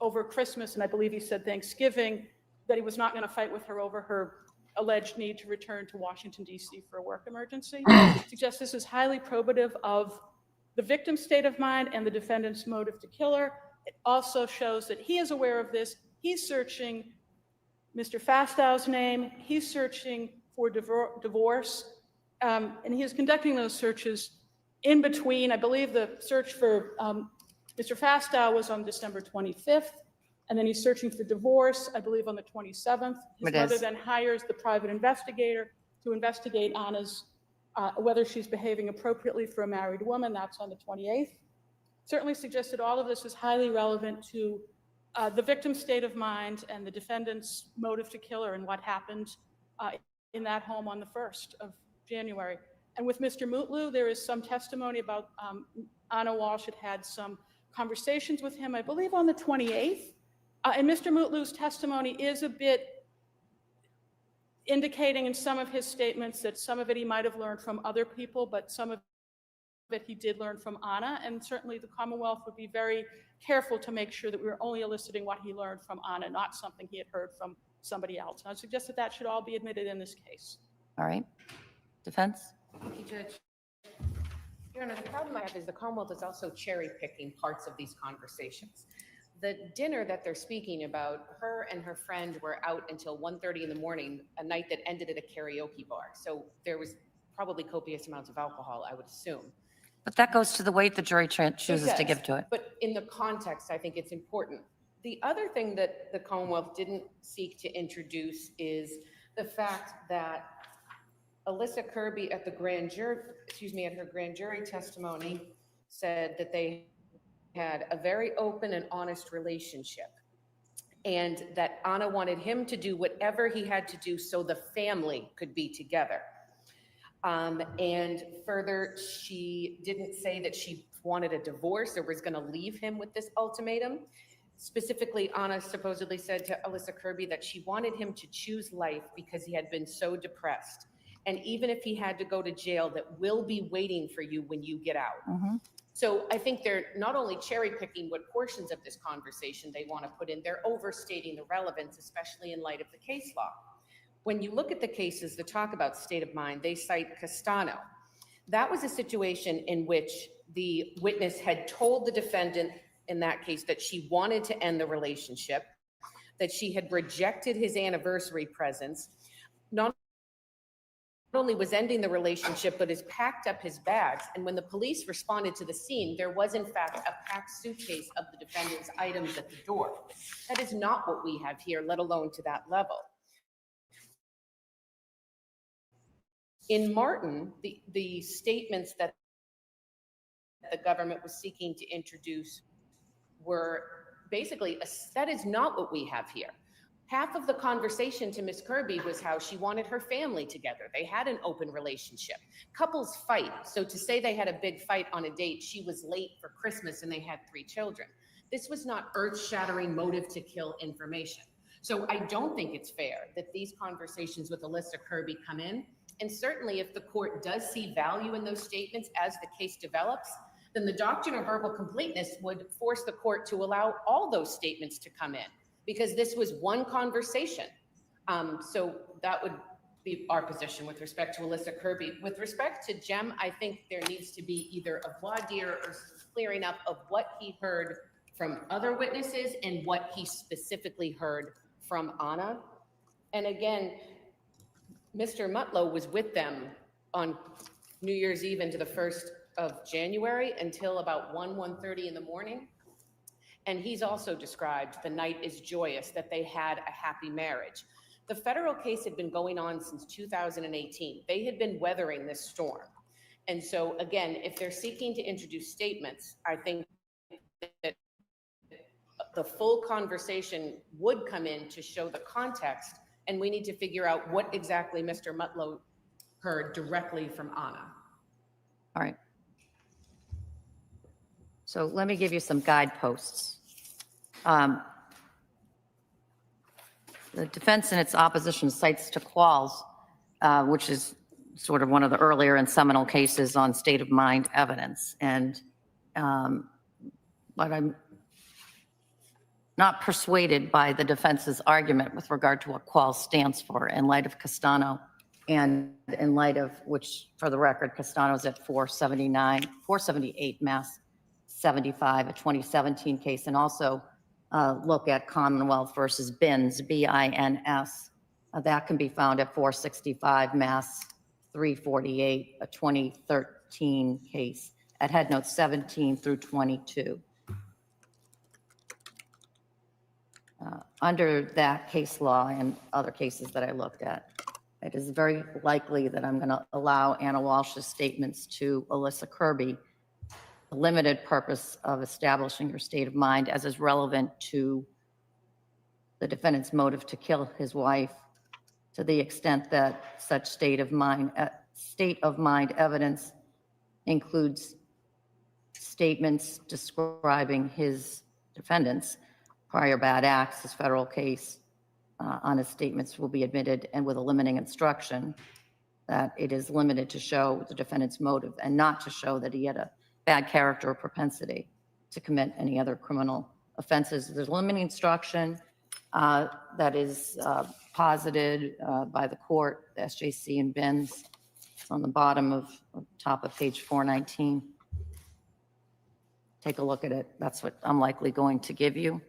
over Christmas, and I believe he said Thanksgiving, that he was not going to fight with her over her alleged need to return to Washington, D.C. for a work emergency. I suggest this is highly probative of the victim's state of mind and the defendant's motive to kill her. It also shows that he is aware of this. He's searching Mr. Fastow's name. He's searching for divorce, and he is conducting those searches in between. I believe the search for Mr. Fastow was on December 25th, and then he's searching for divorce, I believe, on the 27th. His It mother is. then hires the private investigator to investigate Anna's, whether she's behaving appropriately for a married woman. That's on the 28th. Certainly suggested all of this is highly relevant to the victim's state of mind and the defendant's motive to kill her and what happened in that home on the 1st of January. And with Mr. Mutlu, there is some testimony about Anna Walshe had some conversations with him, I believe on the 28th. And Mr. Mutlu's testimony is a bit indicating in some of his statements that some of it he might have learned from other people, but some of it he did learn from Anna. And certainly the Commonwealth would be very careful to make sure that we were only eliciting what he learned from Anna, not something he had heard from somebody else. And I suggest that that should all be admitted in this case. All right. Defense? Thank you, Judge. Your Honor, the problem I have is the Commonwealth is also cherry picking parts of these conversations. The dinner that they're speaking about, her and her friend were out until 1:30 in the morning, a night that ended at a karaoke bar. So there was probably copious amounts of alcohol, I would assume. But that goes to the weight the jury chooses to Yes, give to it. But in the context, I think it's important. The other thing that the Commonwealth didn't seek to introduce is the fact that Alyssa Kirby at the grand jury, at her grand jury testimony said that they had a very open and honest relationship, and that Anna wanted him to do whatever he had to do so the family could be together. And further, she didn't say that she wanted a divorce or was going to leave him with this ultimatum. Specifically, Anna supposedly said to Alyssa Kirby that she wanted him to choose life because he had been so depressed. And even if he had to go to jail, that will be waiting for you when you get out. Mm-hmm. So I think they're not only cherry picking what portions of this conversation they want to put in, they're overstating the relevance, especially in light of the case law. When you look at the cases that talk about state of mind, they cite Castano. That was a situation in which the witness had told the defendant in that case that she wanted to end the relationship, that she had rejected his anniversary presents, not only was ending the relationship, but has packed up his bags. And when the police responded to the scene, there was in fact a packed suitcase of the defendant's items at the door. That is not what we have here, let alone to that level. In Martin, the statements that the government was seeking to introduce were basically, that is not what we have here. Half of the conversation to Miss Kirby was how she wanted her family together. They had an open relationship. Couples fight. So to say they had a big fight on a date, she was late for Christmas and they had 3 children. This was not earth-shattering motive to kill information. So I don't think it's fair that these conversations with Alyssa Kirby come in. And certainly if the court does see value in those statements as the case develops, then the doctrine of verbal completeness would force the court to allow all those statements to come in, because this was one conversation. So that would be our position with respect to Alyssa Kirby. With respect to Jem, I think there needs to be either a voir dire or clearing up of what he heard from other witnesses and what he specifically heard from Anna. And again, Mr. Mutlow was with them on New Year's Eve into the 1st of January until about 1:30 in the morning. And he's also described the night as joyous, that they had a happy marriage. The federal case had been going on since 2018. They had been weathering this storm. And so again, if they're seeking to introduce statements, I think that the full conversation would come in to show the context, and we need to figure out what exactly Mr. Mutlow heard directly from Anna. All right. So let me give you some guideposts. The defense in its opposition cites to Qualls, which is sort of one of the earlier and seminal cases on state of mind evidence. And but I'm not persuaded by the defense's argument with regard to what Qualls stands for in light of Castano, and in light of which, for the record, Castano's at 478 Mass 75, a 2017 case, and also look at Commonwealth versus Bins, B-I-N-S. That can be found at 465 Mass 348, a 2013 case, at head notes 17 through 22. under that case law and other cases that I looked at, it is very likely that I'm going to allow Anna Walsh's statements to Alyssa Kirby, the limited purpose of establishing her state of mind as is relevant to the defendant's motive to kill his wife, to the extent that such state of mind evidence includes statements describing his defendant's prior bad acts. His federal case on his statements will be admitted, and with a limiting instruction that it is limited to show the defendant's motive and not to show that he had a bad character or propensity to commit any other criminal offenses. There's a limiting instruction that is posited by the court, the SJC and Benz. It's on the bottom of top of page 419. Take a look at it. That's what I'm likely going to give you.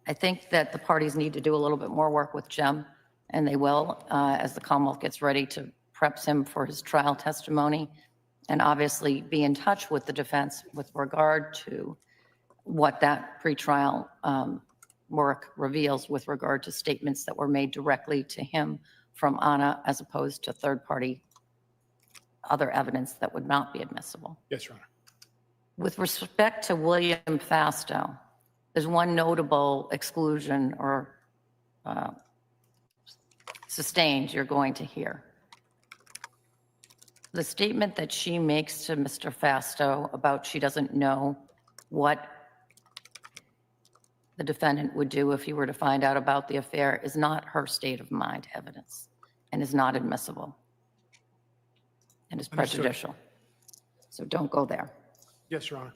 I think that the parties need to do a little bit more work with Jem, and they will, as the Commonwealth gets ready to prep him for his trial testimony, and obviously be in touch with the defense with regard to what that pretrial work reveals with regard to statements that were made directly to him from Anna, as opposed to third-party other evidence that would not be admissible. Yes, Your Honor. With respect to William Fasto, there's one notable exclusion or sustained you're going to hear. The statement that she makes to Mr. Fasto about she doesn't know what the defendant would do if he were to find out about the affair is not her state of mind evidence and is not admissible and is Understood. prejudicial. So don't go there. Yes, Your Honor.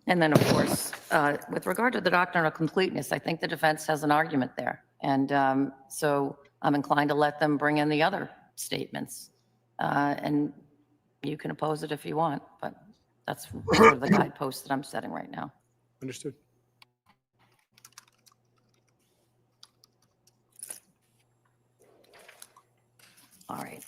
And then, of course, with regard to the doctrine of completeness, I think the defense has an argument there. And so I'm inclined to let them bring in the other statements. And you can oppose it if you want, but that's sort of the guidepost that I'm setting right now. Understood. All right.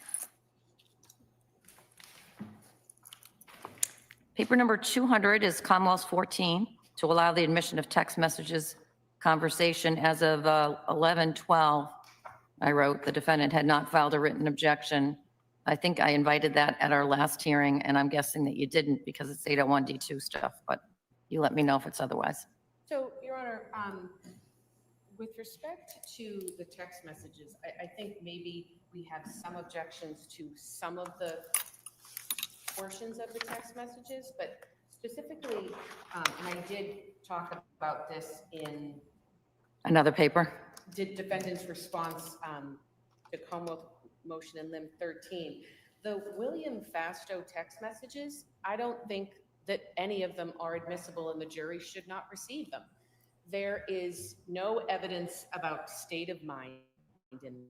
Paper number 200 is Commonwealth 14, to allow the admission of text messages conversation as of 11/12. I wrote the defendant had not filed a written objection. I think I invited that at our last hearing, and I'm guessing that you didn't because it's 801D2 stuff, but you let me know if it's otherwise. So, Your Honor, with respect to the text messages, I think maybe we have some objections to some of the portions of the text messages, but specifically, and I did talk about this in Another paper? defendant's response to Commonwealth motion in limb 13. The William Fasto text messages, I don't think that any of them are admissible and the jury should not receive them. There is no evidence about state of mind in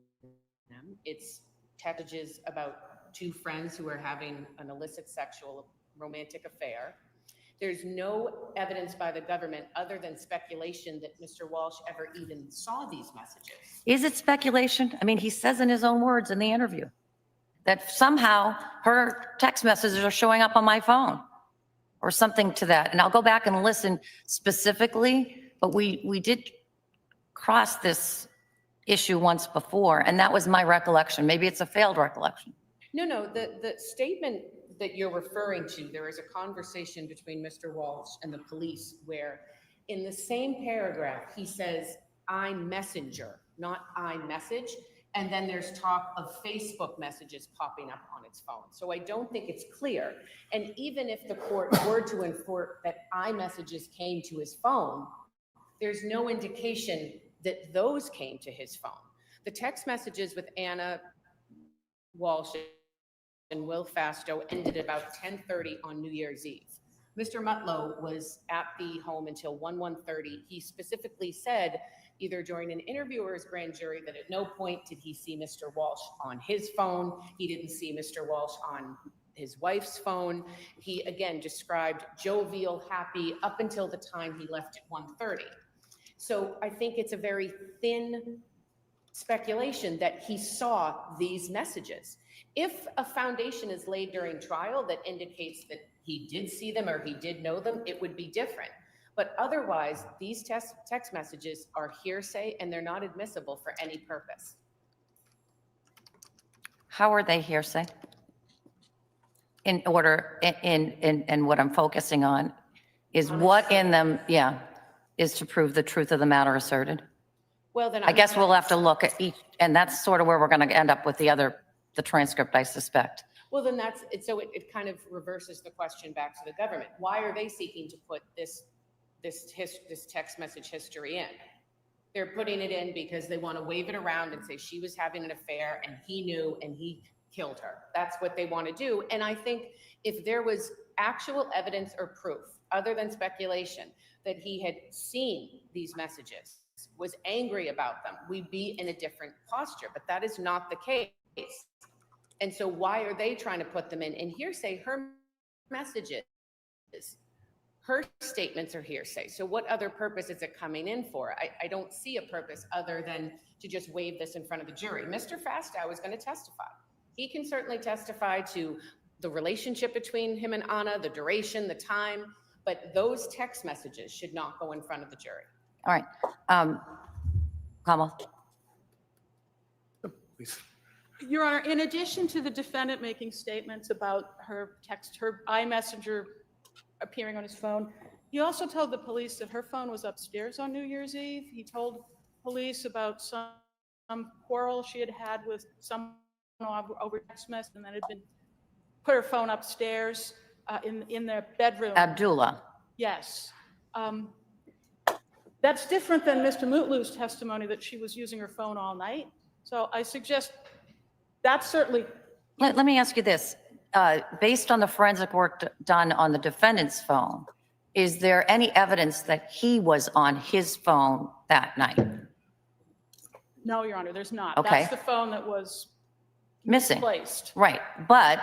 them. It's messages about two friends who are having an illicit sexual romantic affair. There's no evidence by the government other than speculation that Mr. Walsh ever even saw these messages. Is it speculation? I mean, he says in his own words in the interview that somehow her text messages are showing up on my phone or something to that. And I'll go back and listen specifically, but we did cross this issue once before, and that was my recollection. Maybe it's a failed recollection. No, the statement that you're referring to, there is a conversation between Mr. Walsh and the police where in the same paragraph, he says, I'm messenger, not I message. And then there's talk of Facebook messages popping up on its phone. So I don't think it's clear. And even if the court were to infer that iMessages came to his phone, there's no indication that those came to his phone. The text messages with Anna Walsh and Will Fasto ended about 10:30 on New Year's Eve. Mr. Mutlow was at the home until 1:30. He specifically said, either during an interview or his grand jury, that at no point did he see Mr. Walsh on his phone. He didn't see Mr. Walsh on his wife's phone. He, again, described jovial, happy, up until the time he left at 1:30. So I think it's a very thin speculation that he saw these messages. If a foundation is laid during trial that indicates that he did see them or he did know them, it would be different. But otherwise, these text messages are hearsay and they're not admissible for any purpose. How are they hearsay? In order, in what I'm focusing on is what in them, is to prove the truth of the matter asserted. Well, then I guess we'll have to look at each, and that's sort of where we're going to end up with the transcript, I suspect. Well, then that's it. So it kind of reverses the question back to the government. Why are they seeking to put this text message history in? They're putting it in because they want to wave it around and say she was having an affair and he knew and he killed her. That's what they want to do. And I think if there was actual evidence or proof, other than speculation, that he had seen these messages, was angry about them, we'd be in a different posture. But that is not the case. And so why are they trying to put them in? And hearsay, her messages, her statements are hearsay. So what other purpose is it coming in for? I don't see a purpose other than to just wave this in front of the jury. Mr. Fastow is going to testify. He can certainly testify to the relationship between him and Anna, the duration, the time, but those text messages should not go in front of the jury. All right. Kamal. Please. Your Honor, in addition to the defendant making statements about her iMessenger appearing on his phone, he also told the police that her phone was upstairs on New Year's Eve. He told police about some quarrel she had had with someone over text message, and then had been put her phone upstairs in their bedroom. Abdullah. Yes. That's different than Mr. Mutlu's testimony that she was using her phone all night. So I suggest that's certainly. Let me ask you this. Based on the forensic work done on the defendant's phone, is there any evidence that he was on his phone that night? No, Your Honor, there's not. Okay. That's the phone that was Missing. misplaced. Right. But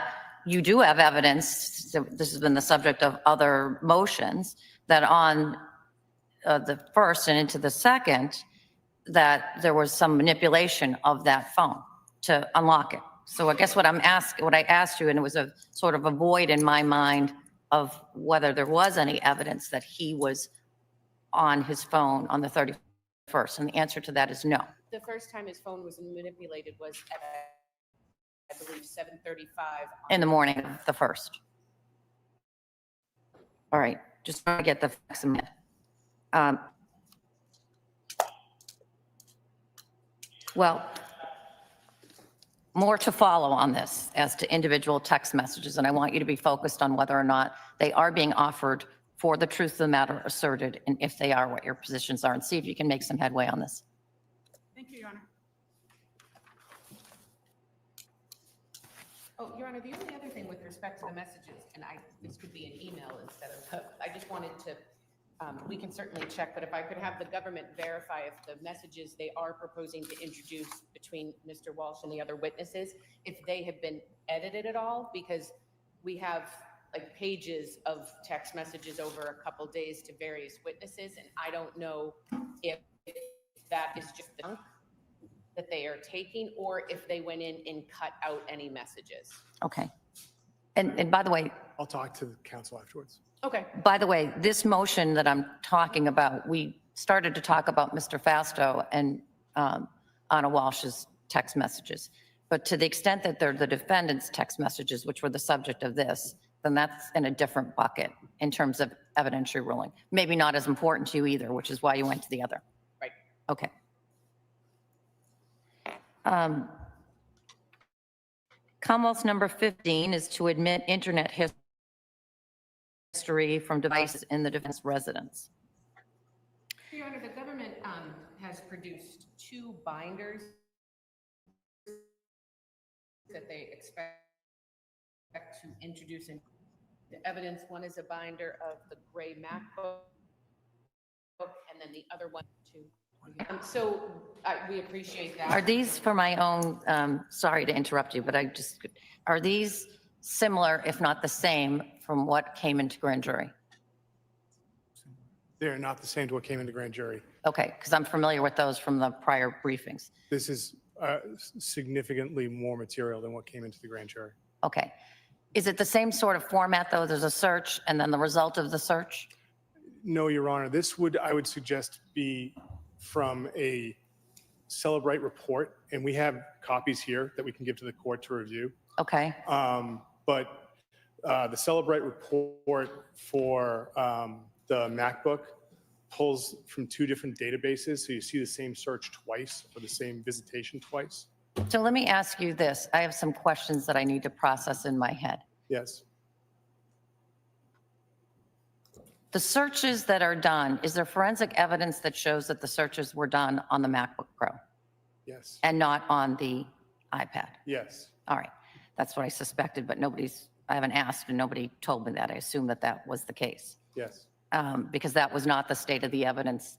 you do have evidence, so this has been the subject of other motions, that on the first and into the second, that there was some manipulation of that phone to unlock it. So I guess what I asked you, and it was a sort of a void in my mind of whether there was any evidence that he was on his phone on the 31st. And the answer to that is no. The first time his phone was manipulated was at, I believe, 7:35. In the morning of the 1st. All right, just trying to get the facts in mind. Well, more to follow on this as to individual text messages, and I want you to be focused on whether or not they are being offered for the truth of the matter asserted, and if they are, what your positions are, and see if you can make some headway on this. Thank you, Your Honor. Oh, Your Honor, the only other thing with respect to the messages, and this could be an email instead of, I just wanted to, we can certainly check, but if I could have the government verify if the messages they are proposing to introduce between Mr. Walsh and the other witnesses, if they have been edited at all, because we have like pages of text messages over a couple days to various witnesses, and I don't know if that is just the chunk that they are taking, or if they went in and cut out any messages. Okay. And by the way, I'll talk to the counsel afterwards. Okay. by the way, this motion that I'm talking about, we started to talk about Mr. Fastow and Anna Walsh's text messages. But to the extent that they're the defendant's text messages, which were the subject of this, then that's in a different bucket in terms of evidentiary ruling. Maybe not as important to you either, which is why you went to the other. Right. Okay. Commonwealth's number 15 is to admit internet history from devices in the defendant's residence. Your Honor, the government has produced 2 binders that they expect to introduce into evidence. One is a binder of the gray MacBook, and then the other one too. So we appreciate that. Are these for my own, sorry to interrupt you, but are these similar, if not the same, from what came into grand jury? They're not the same to what came into grand jury. Okay, because I'm familiar with those from the prior briefings. This is significantly more material than what came into the grand jury. Okay. Is it the same sort of format, though? There's a search and then the result of the search? No, Your Honor, this would, I would suggest, be from a Celebrate report, and we have copies here that we can give to the court to review. Okay. But the Celebrate report for the MacBook pulls from two different databases, so you see the same search twice or the same visitation twice. So let me ask you this. I have some questions that I need to process in my head. Yes, The searches that are done, is there forensic evidence that shows that the searches were done on the MacBook Pro yes, and not on the iPad? yes, All right. That's what I suspected, but I haven't asked and nobody told me that. I assume that that was the case. yes, Because that was not the state of the evidence,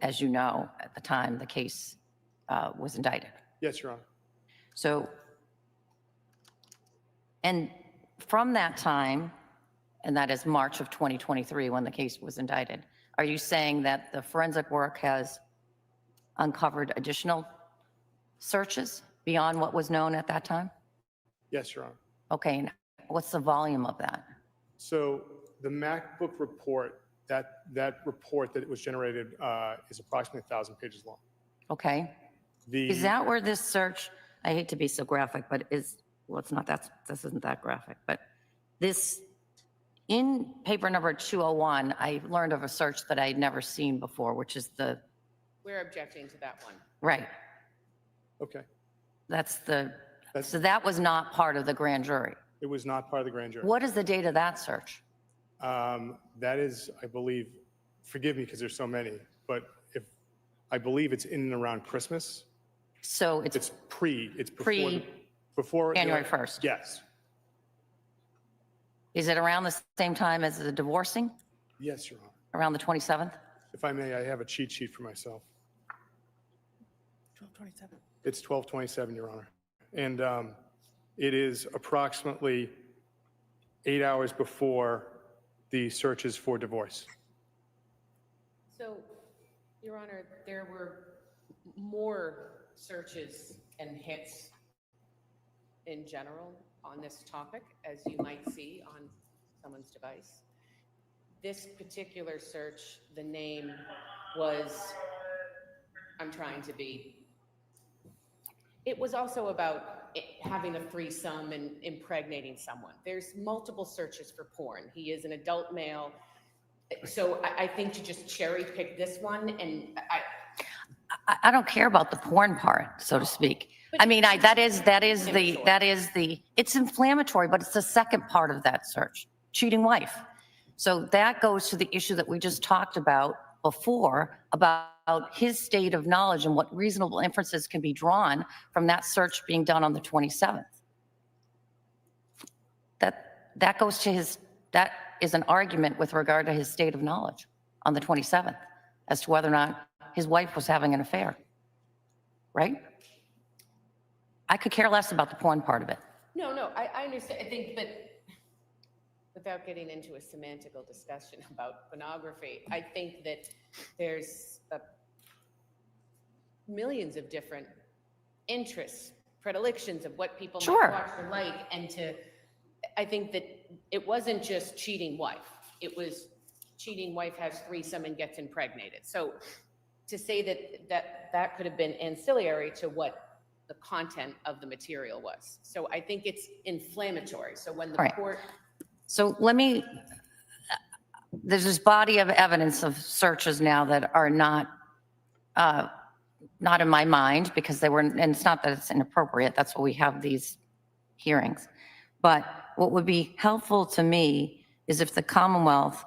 as you know, at the time the case was indicted. yes, Your Honor. So, and from that time, and that is March of 2023 when the case was indicted, are you saying that the forensic work has uncovered additional searches beyond what was known at that time? Yes, Your Honor. Okay, and what's the volume of that? So the MacBook report, that report that was generated is approximately 1,000 pages long. Okay, is that where this search, I hate to be so graphic, but well, it's not, this isn't that graphic, but this, in paper number 201, I learned of a search that I had never seen before, which is We're objecting to that one. right, Okay. so that was not part of the grand jury. It was not part of the grand jury. What is the date of that search? That is, I believe, forgive me because there's so many, but I believe it's in and around Christmas. So it's It's before January 1st. Yes. Is it around the same time as the divorcing, Yes, Your Honor. around the 27th? If I may, I have a cheat sheet for myself. 1227. It's 12/27, Your Honor. And it is approximately 8 hours before the searches for divorce. So, Your Honor, there were more searches and hits in general on this topic, as you might see on someone's device. This particular search, the name was, I'm trying to be, it was also about having a threesome and impregnating someone. There's multiple searches for porn. He is an adult male. So I think to just cherry pick this one, and I don't care about the porn part, so to speak. I mean, it's inflammatory, but it's the second part of that search, cheating wife. So that goes to the issue that we just talked about before, about his state of knowledge and what reasonable inferences can be drawn from that search being done on the 27th. That goes to that is an argument with regard to his state of knowledge on the 27th as to whether or not his wife was having an affair, right? I could care less about the porn part of it. no, I understand. I think, but without getting into a semantical discussion about pornography, I think that there's millions of different interests, predilections of what people Sure. might watch or like, and I think that it wasn't just cheating wife. It was cheating wife has threesome and gets impregnated. So to say that could have been ancillary to what the content of the material was. So I think it's inflammatory. So when the Right. court, So there's this body of evidence of searches now that are not in my mind because they were, and it's not that it's inappropriate, that's why we have these hearings. But what would be helpful to me is if the Commonwealth,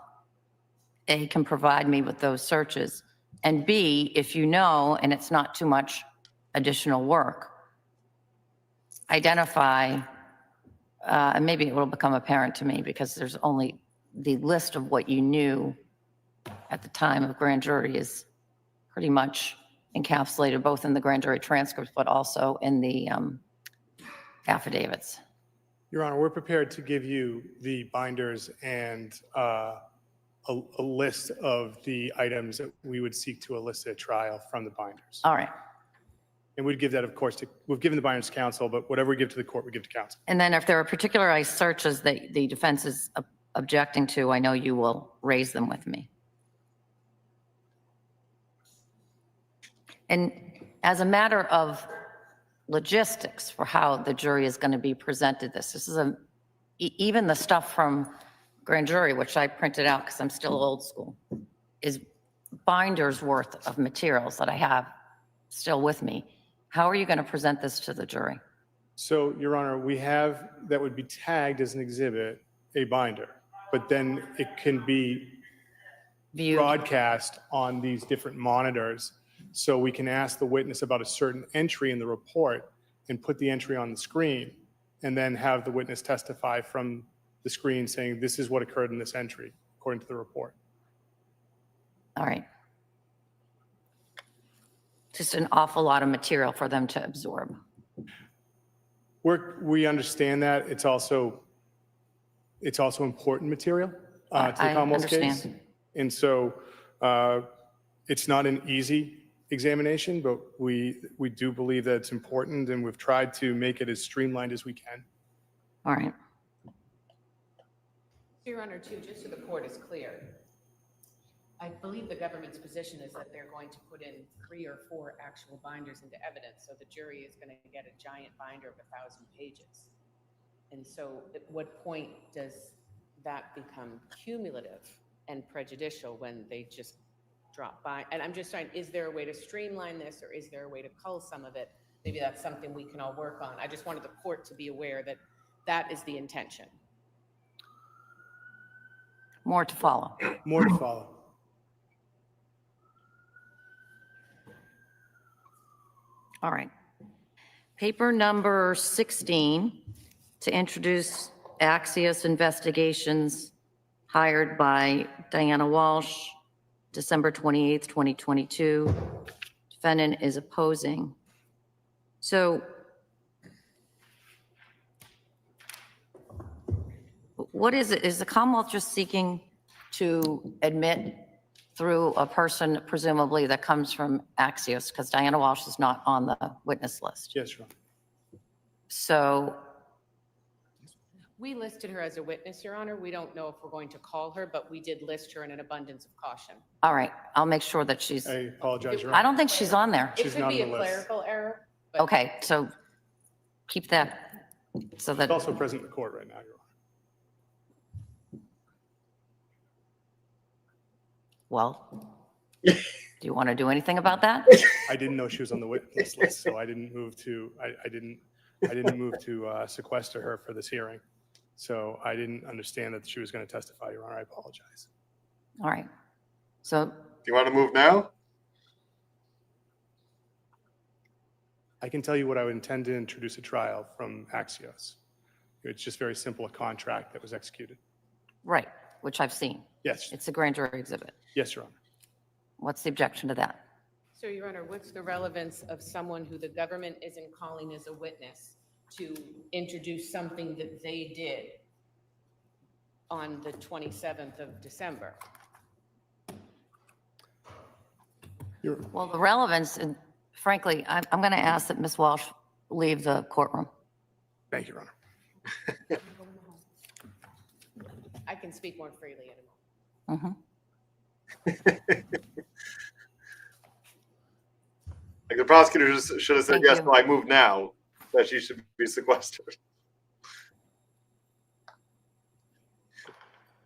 A, can provide me with those searches, and B, if you know, and it's not too much additional work, identify, and maybe it will become apparent to me because there's only the list of what you knew at the time of grand jury is pretty much encapsulated both in the grand jury transcripts, but also in the affidavits. Your Honor, we're prepared to give you the binders and a list of the items that we would seek to elicit at trial from the binders. All right. And we'd give that, of course, we've given the binders to counsel, but whatever we give to the court, we give to counsel. And then if there are particularized searches that the defense is objecting to, I know you will raise them with me. And as a matter of logistics for how the jury is going to be presented this is even the stuff from grand jury, which I printed out because I'm still old school, is binders worth of materials that I have still with me. How are you going to present this to the jury? So, Your Honor, we have, that would be tagged as an exhibit, a binder, but then it can be Viewed. broadcast on these different monitors. So we can ask the witness about a certain entry in the report and put the entry on the screen, and then have the witness testify from the screen saying, this is what occurred in this entry, according to the report. All right. Just an awful lot of material for them to absorb. We understand that. It's also important material to the I Commonwealth's case. understand. And so it's not an easy examination, but we do believe that it's important, and we've tried to make it as streamlined as we can. All right. Your Honor, too, just so the court is clear, I believe the government's position is that they're going to put in 3 or 4 actual binders into evidence, so the jury is going to get a giant binder of 1,000 pages. And so at what point does that become cumulative and prejudicial when they just drop by? And I'm just trying, is there a way to streamline this, or is there a way to cull some of it? Maybe that's something we can all work on. I just wanted the court to be aware that that is the intention. More to follow. More to follow. All right. Paper number 16, to introduce Axios investigations hired by Diana Walsh, December 28th, 2022. Defendant is opposing. So what is it? Is the Commonwealth just seeking to admit through a person presumably that comes from Axios, because Diana Walsh is not on the witness list? Yes, Your Honor. So We listed her as a witness, Your Honor. We don't know if we're going to call her, but we did list her in an abundance of caution. all right, I'll make sure that she's, I apologize, Your I Honor. don't think she's on there. It She's could not be a on the list. clerical error, but Okay, so keep that so She's that, also present in the court right now, Your Honor. well, do you want to do anything about that? I didn't know she was on the witness list, so I didn't move to, I didn't move to sequester her for this hearing. So I didn't understand that she was going to testify, Your Honor. I apologize. All right. So, Do you want to move now? I can tell you what I would intend to introduce a trial from Axios. It's just very simple, a contract that was executed. right, which I've seen. Yes, It's a grand jury exhibit. yes, Your Honor. What's the objection to that? So, Your Honor, what's the relevance of someone who the government isn't calling as a witness to introduce something that they did on the 27th of December? Well, the relevance, and frankly, I'm going to ask that Ms. Walsh leave the courtroom. Thank you, Your Honor. I can speak more freely in a moment. Mhm. Like the prosecutor should have said, Thank yes, you. no, I move now, that she should be sequestered.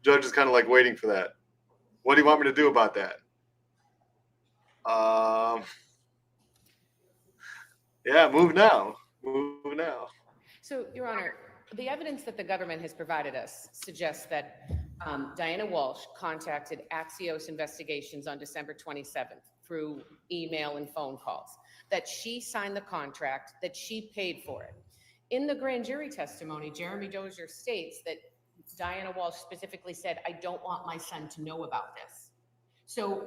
Judge is kind of like waiting for that. What do you want me to do about that? Yeah, move now. Move now. So, Your Honor, the evidence that the government has provided us suggests that Diana Walsh contacted Axios Investigations on December 27th through email and phone calls, that she signed the contract, that she paid for it. In the grand jury testimony, Jeremy Dozier states that Diana Walsh specifically said, I don't want my son to know about this. So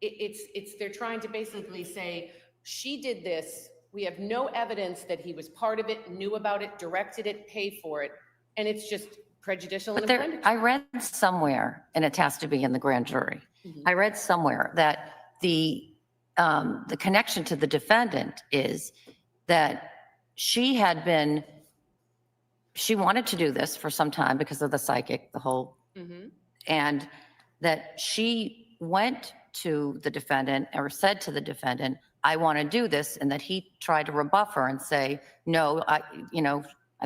they're trying to basically say, she did this. We have no evidence that he was part of it, knew about it, directed it, paid for it, and it's just prejudicial and But there, offended. I read somewhere, and it has to be in the grand jury, Mhm. I read somewhere that the the connection to the defendant is that she wanted to do this for some time because of the psychic, and that she went to the defendant or said to the defendant, I want to do this, and that he tried to rebuff her and say, no, I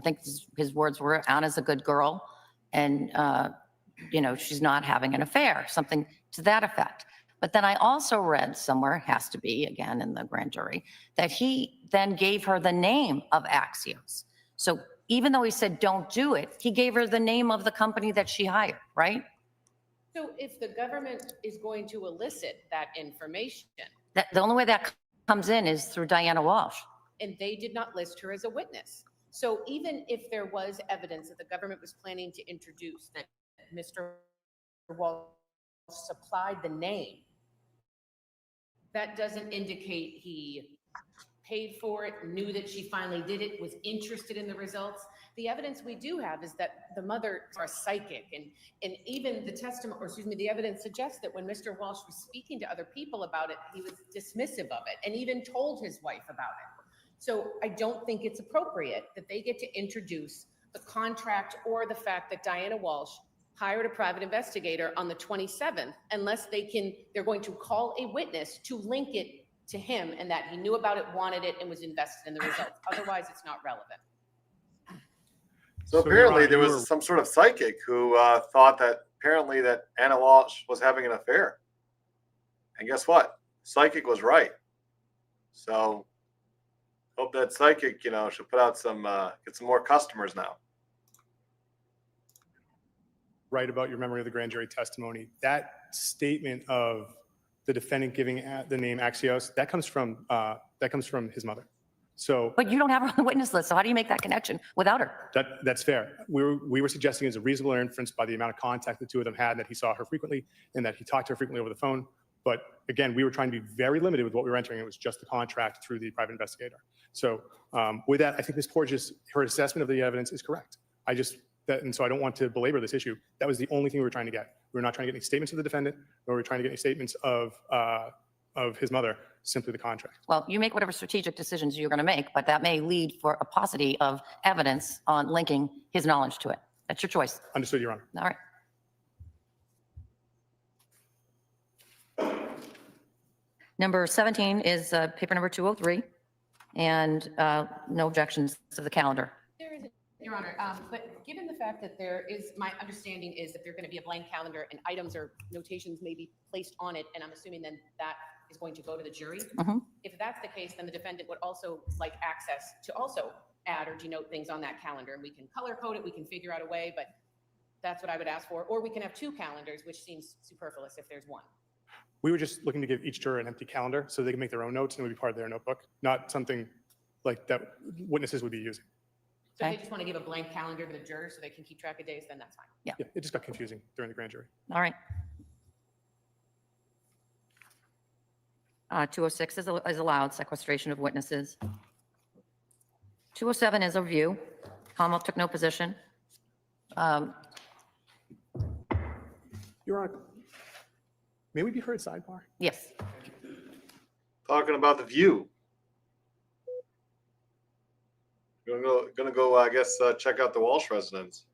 think his words were, Anna's a good girl, and, she's not having an affair, something to that effect. But then I also read somewhere, has to be, again, in the grand jury, that he then gave her the name of Axios. So even though he said, don't do it, he gave her the name of the company that she hired, right? So if the government is going to elicit that information, The only way that comes in is through Diana Walsh. and they did not list her as a witness. So even if there was evidence that the government was planning to introduce that Mr. Walsh supplied the name, that doesn't indicate he paid for it, knew that she finally did it, was interested in the results. The evidence we do have is that the mother are psychic, and even the testimony, or excuse me, the evidence suggests that when Mr. Walsh was speaking to other people about it, he was dismissive of it and even told his wife about it. So I don't think it's appropriate that they get to introduce the contract or the fact that Diana Walsh hired a private investigator on the 27th, unless they're going to call a witness to link it to him and that he knew about it, wanted it, and was invested in the results. Otherwise, it's not relevant. So apparently there was some sort of psychic who thought that apparently that Anna Walsh was having an affair. And guess what? Psychic was right. So hope that psychic, should put out get some more customers now. Right about your memory of the grand jury testimony. That statement of the defendant giving the name Axios, that comes from his mother. So, But you don't have her on the witness list, so how do you make that connection without her? that's fair. We were suggesting it's a reasonable inference by the amount of contact the two of them had, and that he saw her frequently, and that he talked to her frequently over the phone. But again, we were trying to be very limited with what we were entering. It was just the contract through the private investigator. So with that, I think Ms. Porges, her assessment of the evidence is correct. And so I don't want to belabor this issue. That was the only thing we were trying to get. We were not trying to get any statements of the defendant, nor were we trying to get any statements of his mother, simply the contract. Well, you make whatever strategic decisions you're going to make, but that may lead for a paucity of evidence on linking his knowledge to it. That's your choice. Understood, Your Honor. All right. Number 17 is paper number 203, and no objections to the calendar. There is, Your Honor, but given the fact that my understanding is that there's going to be a blank calendar and items or notations may be placed on it, and I'm assuming then that is going to go to the jury. If that's the case, then the defendant would also like access to also add or denote things on that calendar, and we can color code it, we can figure out a way, but that's what I would ask for. Or we can have two calendars, which seems superfluous if there's one. We were just looking to give each juror an empty calendar so they can make their own notes and it would be part of their notebook, not something like that witnesses would be using. So if they just want to give a blank calendar to the jurors so they can keep track of days, then that's fine. Yeah, it just got confusing during the grand jury. All right. 206 is allowed, sequestration of witnesses. 207 is a review. Commonwealth took no position. Your Honor, may we be heard sidebar? Yes. Talking about the view. Gonna go. I guess check out the Walsh residence.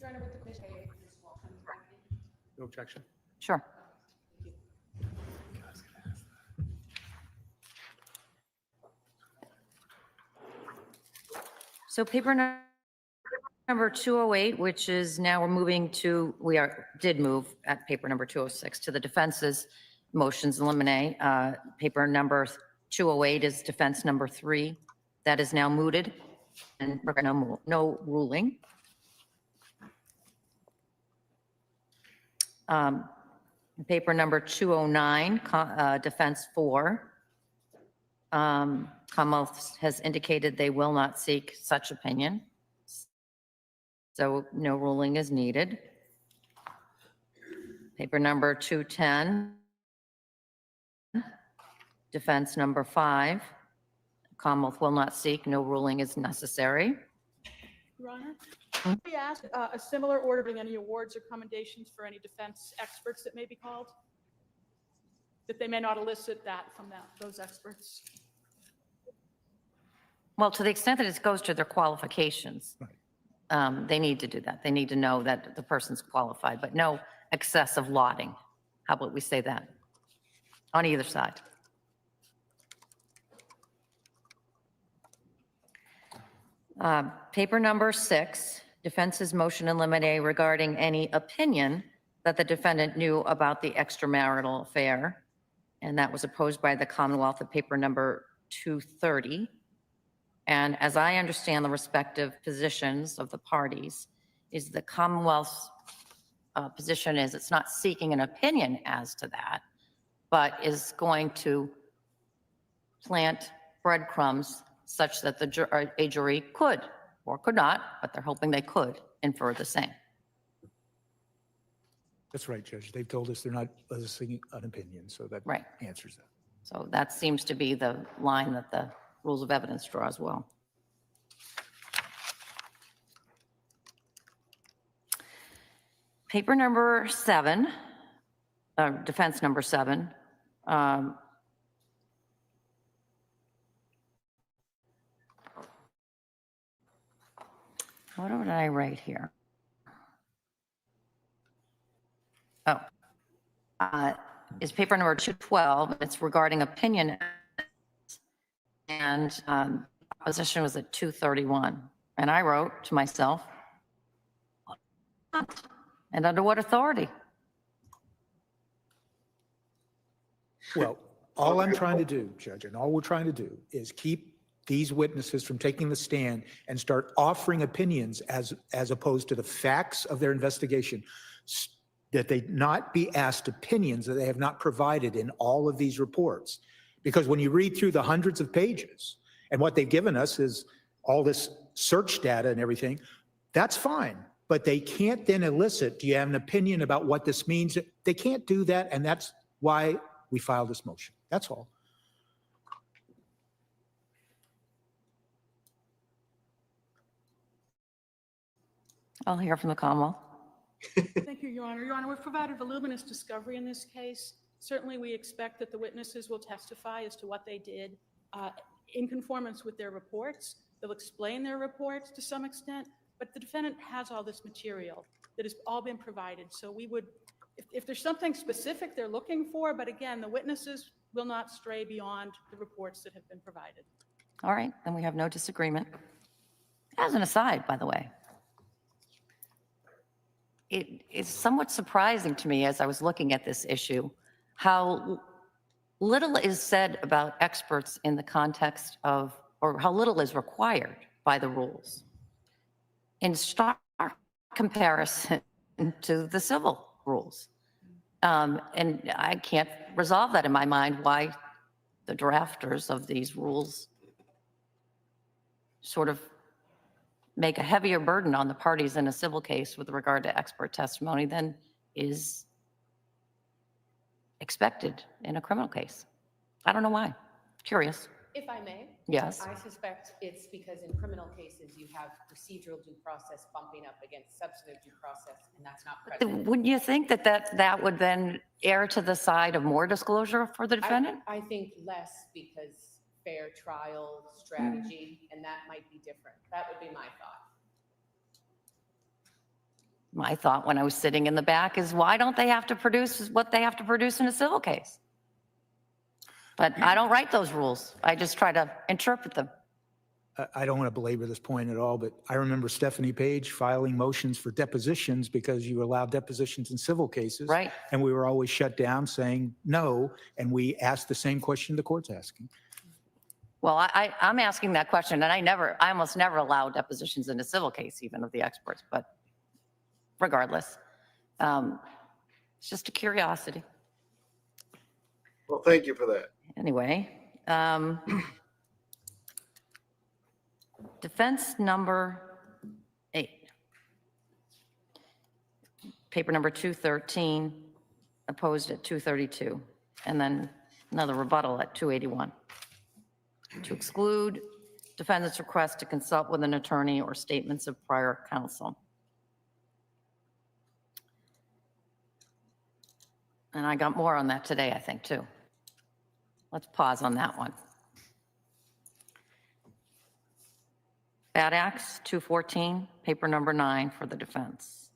Your Honor, with the commission, Ms. Walsh, I'm correcting. No objection? Sure. So paper number 208, which is now we're moving to, did move at paper number 206 to the defense's motions in limine. Paper number 208 is defense number 3. That is now mooted and we're going to no ruling. Paper number 209, defense 4. Commonwealth has indicated they will not seek such opinion. So no ruling is needed. Paper number 210, defense number 5. Commonwealth will not seek, no ruling is necessary. Your Honor, we ask a similar order of any awards or commendations for any defense experts that may be called, that they may not elicit that from those experts. Well, to the extent that it goes to their qualifications, they need to do that. They need to know that the person's qualified, but no excessive lauding. How about we say that on either side? Paper number 6, defense's motion in limine regarding any opinion that the defendant knew about the extramarital affair. And that was opposed by the Commonwealth at paper number 230. And as I understand the respective positions of the parties, is the Commonwealth's position is it's not seeking an opinion as to that, but is going to plant breadcrumbs such that a jury could or could not, but they're hoping they could infer the same. That's right, Judge. They've told us they're not eliciting an opinion, so that Right. answers that. So that seems to be the line that the rules of evidence draw as well. Paper number 7, defense number 7. What did I write here? Oh, is paper number 212. It's regarding opinion. And opposition was at 231. And I wrote to myself, and under what authority? Well, all I'm trying to do, Judge, and all we're trying to do is keep these witnesses from taking the stand and start offering opinions as opposed to the facts of their investigation, that they not be asked opinions that they have not provided in all of these reports. Because when you read through the hundreds of pages and what they've given us is all this search data and everything, that's fine. But they can't then elicit, do you have an opinion about what this means? They can't do that, and that's why we filed this motion. That's all. I'll hear from the Commonwealth. Thank you, Your Honor. Your Honor, we've provided voluminous discovery in this case. Certainly, we expect that the witnesses will testify as to what they did in conformance with their reports. They'll explain their reports to some extent, but the defendant has all this material that has all been provided. So we would, if there's something specific they're looking for, but again, the witnesses will not stray beyond the reports that have been provided. All right, then we have no disagreement. As an aside, by the way, it is somewhat surprising to me as I was looking at this issue, how little is said about experts in the context of, or how little is required by the rules in stark comparison to the civil rules. And I can't resolve that in my mind, why the drafters of these rules sort of make a heavier burden on the parties in a civil case with regard to expert testimony than is expected in a criminal case. I don't know why. Curious. If I may? Yes. I suspect it's because in criminal cases, you have procedural due process bumping up against substantive due process, and that's not present. Wouldn't you think that that would then err to the side of more disclosure for the defendant? I think less, because fair trial strategy, and that might be different. That would be my thought. My thought when I was sitting in the back is, why don't they have to produce what they have to produce in a civil case? But I don't write those rules. I just try to interpret them. I don't want to belabor this point at all, but I remember Stephanie Page filing motions for depositions because you allow depositions in civil cases. Right. And we were always shut down saying no, and we asked the same question the court's asking. Well, I'm asking that question, and I almost never allow depositions in a civil case, even of the experts, but regardless, it's just a curiosity. Well, thank you for that. Anyway, defense number 8, paper number 213, opposed at 232, and then another rebuttal at 281. To exclude defendant's request to consult with an attorney or statements of prior counsel. And I got more on that today, I think, too. Let's pause on that one. Bad acts, 214, paper number 9 for the defense.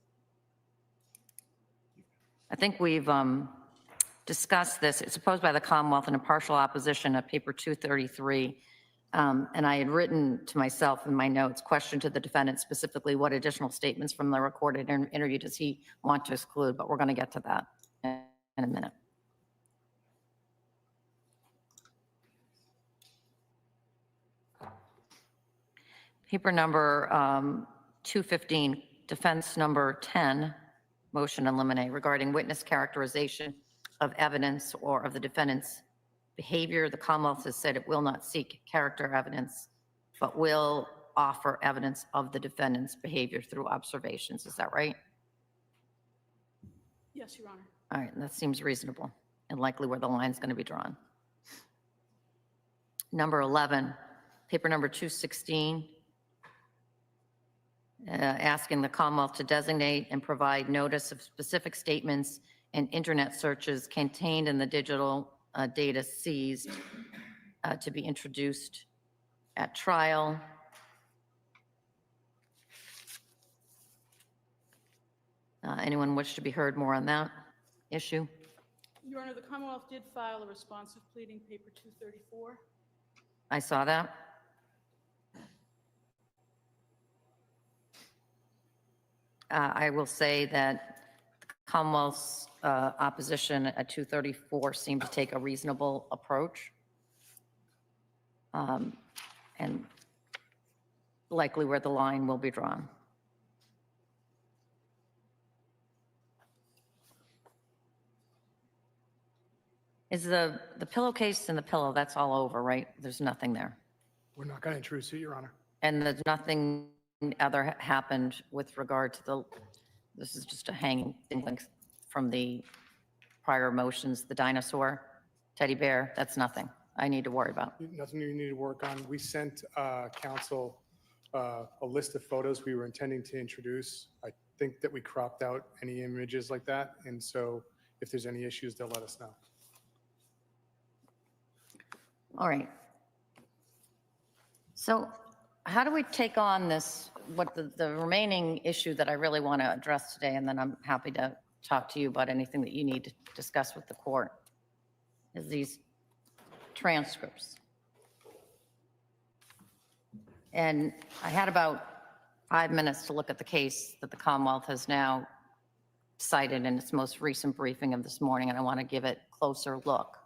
I think we've discussed this. It's opposed by the Commonwealth in a partial opposition at paper 233. And I had written to myself in my notes, question to the defendant specifically, what additional statements from the recorded interview does he want to exclude? But we're going to get to that in a minute. Paper number 215, defense number 10, motion in limine regarding witness characterization of evidence or of the defendant's behavior. The Commonwealth has said it will not seek character evidence, but will offer evidence of the defendant's behavior through observations. Is that right? Yes, Your Honor. All right, that seems reasonable and likely where the line's going to be drawn. Number 11, paper number 216, asking the Commonwealth to designate and provide notice of specific statements and internet searches contained in the digital data seized to be introduced at trial. Anyone wish to be heard more on that issue? Your Honor, the Commonwealth did file a responsive pleading, paper 234. I saw that. I will say that the Commonwealth's opposition at 234 seemed to take a reasonable approach, and likely where the line will be drawn. Is the pillowcase and the pillow, that's all over, right? There's nothing there. We're not going to introduce it, Your Honor. And there's nothing other happened with regard to the, this is just a hanging thing from the prior motions, the dinosaur, teddy bear, that's nothing I need to worry about. Nothing you need to work on. We sent counsel a list of photos we were intending to introduce. I think that we cropped out any images like that. And so if there's any issues, they'll let us know. All right. So how do we take on this, what the remaining issue that I really want to address today, and then I'm happy to talk to you about anything that you need to discuss with the court, is these transcripts. And I had about 5 minutes to look at the case that the Commonwealth has now cited in its most recent briefing of this morning, and I want to give it a closer look.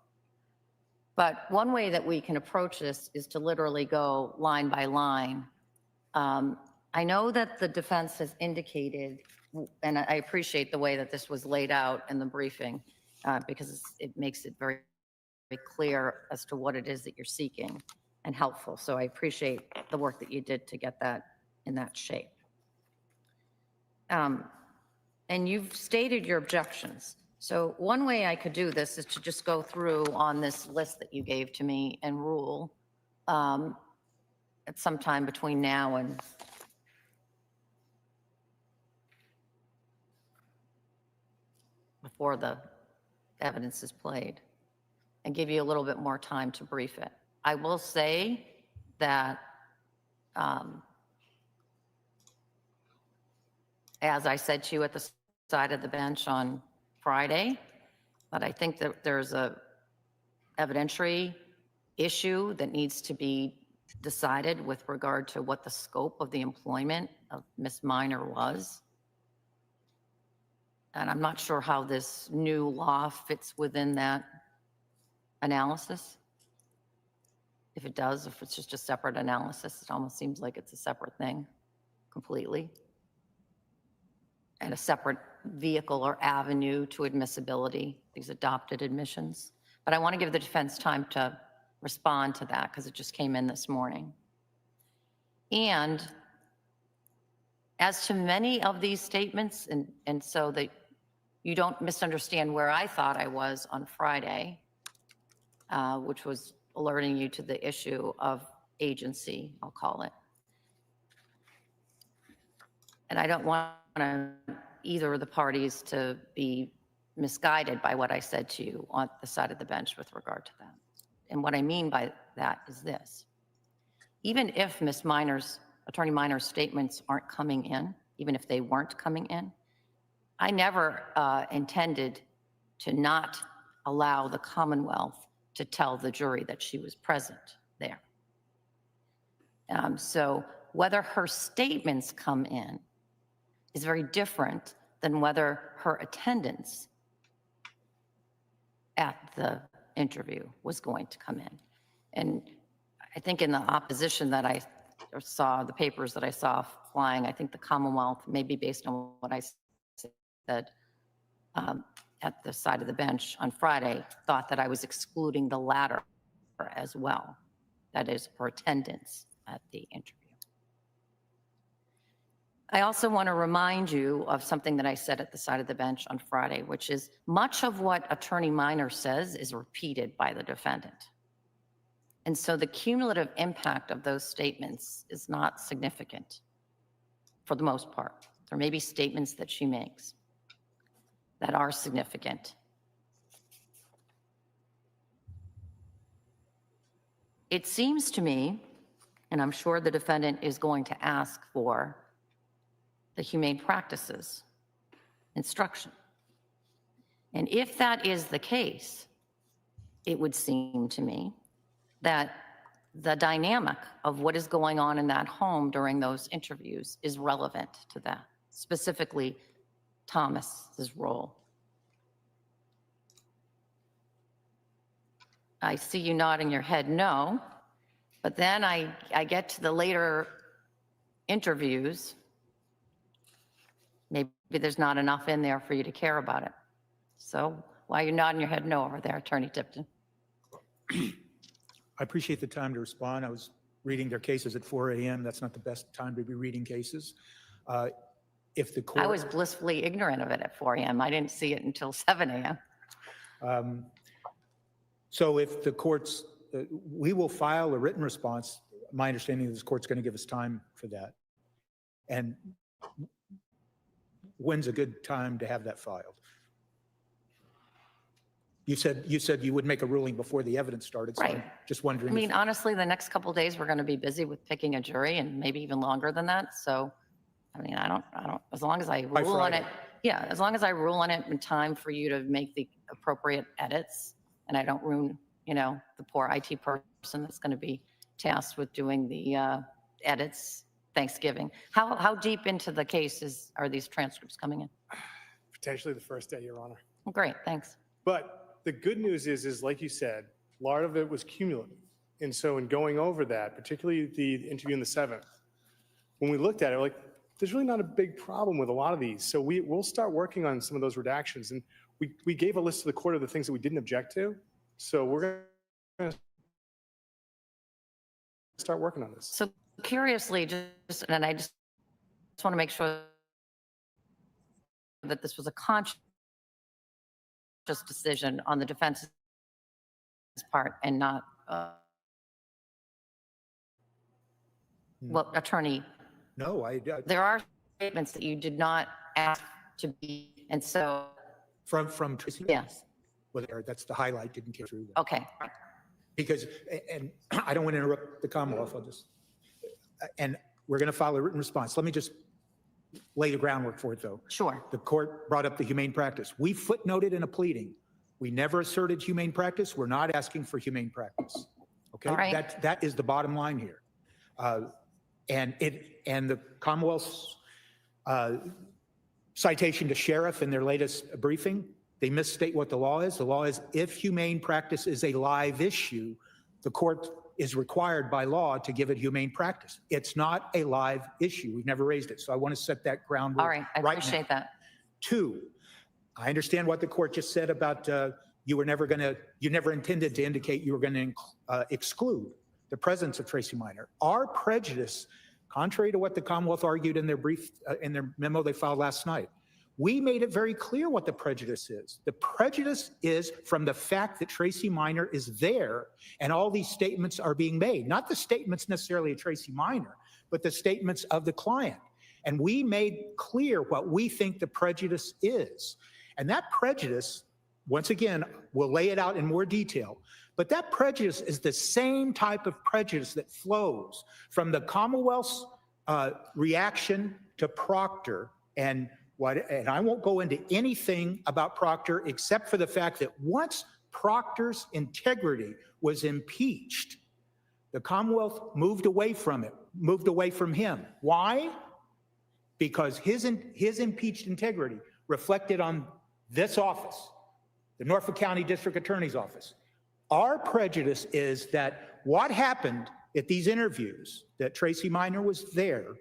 But one way that we can approach this is to literally go line by line. I know that the defense has indicated, and I appreciate the way that this was laid out in the briefing, because it makes it very, very clear as to what it is that you're seeking and helpful. So I appreciate the work that you did to get that in that shape. And you've stated your objections. So one way I could do this is to just go through on this list that you gave to me and rule at some time between now and before the evidence is played, and give you a little bit more time to brief it. I will say that as I said to you at the side of the bench on Friday, but I think that there's a evidentiary issue that needs to be decided with regard to what the scope of the employment of Ms. Minor was. And I'm not sure how this new law fits within that analysis. If it does, if it's just a separate analysis, it almost seems like it's a separate thing completely. And a separate vehicle or avenue to admissibility, these adopted admissions. But I want to give the defense time to respond to that because it just came in this morning. And as to many of these statements, and so that you don't misunderstand where I thought I was on Friday, which was alerting you to the issue of agency, I'll call it. And I don't want either of the parties to be misguided by what I said to you on the side of the bench with regard to that. And what I mean by that is this. Even if Attorney Minor's statements aren't coming in, even if they weren't coming in, I never intended to not allow the Commonwealth to tell the jury that she was present there. So whether her statements come in is very different than whether her attendance at the interview was going to come in. And I think in the opposition that I saw, the papers that I saw flying, I think the Commonwealth, maybe based on what I said at the side of the bench on Friday, thought that I was excluding the latter as well. That is, her attendance at the interview. I also want to remind you of something that I said at the side of the bench on Friday, which is much of what Attorney Minor says is repeated by the defendant. And so the cumulative impact of those statements is not significant for the most part. There may be statements that she makes that are significant. It seems to me, and I'm sure the defendant is going to ask for the humane practices instruction. And if that is the case, it would seem to me that the dynamic of what is going on in that home during those interviews is relevant to that, specifically Thomas's role. I see you nodding your head no, but then I get to the later interviews. Maybe there's not enough in there for you to care about it. So why are you nodding your head no over there, Attorney Tipton? I appreciate the time to respond. I was reading their cases at 4 a.m. That's not the best time to be reading cases. If the court... I was blissfully ignorant of it at 4 a.m. I didn't see it until 7 a.m. So if the court's, we will file a written response. My understanding is this court's going to give us time for that. And when's a good time to have that filed? You said you would make a ruling before the evidence started. So Right. I'm just wondering. I mean, honestly, the next couple of days, we're going to be busy with picking a jury and maybe even longer than that. So, I mean, I don't, as long as I rule on it. Yeah, as long as I rule on it in time for you to make the appropriate edits and I don't ruin, the poor IT person that's going to be tasked with doing the edits Thanksgiving. How deep into the case are these transcripts coming in? Potentially the first day, Your Honor. Well, great, thanks. But the good news is like you said, a lot of it was cumulative. And so in going over that, particularly the interview on the 7th, when we looked at it, we're like, there's really not a big problem with a lot of these. So we'll start working on some of those redactions. And we gave a list to the court of the things that we didn't object to. So we're going to start working on this. So curiously, and I just want to make sure that this was a conscious decision on the defense's part and not what attorney. No, There are statements that you did not ask to be, and so. From Tracy? Yes. Well, that's the highlight, didn't get through. Okay. Because, and I don't want to interrupt the Commonwealth, and we're going to file a written response. Let me just lay the groundwork for it, though. Sure. The court brought up the humane practice. We footnoted in a pleading. We never asserted humane practice. We're not asking for humane practice. Okay? All right. That is the bottom line here. And the Commonwealth's citation to sheriff in their latest briefing, they misstate what the law is. The law is if humane practice is a live issue, the court is required by law to give it humane practice. It's not a live issue. We've never raised it. So I want to set that groundwork. All right. I appreciate that. 2, I understand what the court just said about you never intended to indicate you were going to exclude the presence of Tracy Minor. Our prejudice, contrary to what the Commonwealth argued in their brief, in their memo they filed last night, we made it very clear what the prejudice is. The prejudice is from the fact that Tracy Minor is there and all these statements are being made. Not the statements necessarily of Tracy Minor, but the statements of the client. And we made clear what we think the prejudice is. And that prejudice, once again, we'll lay it out in more detail, but that prejudice is the same type of prejudice that flows from the Commonwealth's reaction to Proctor and I won't go into anything about Proctor except for the fact that once Proctor's integrity was impeached, the Commonwealth moved away from it, moved away from him. Why? Because his impeached integrity reflected on this office, the Norfolk County District Attorney's Office. Our prejudice is that what happened at these interviews, that Tracy Minor was there,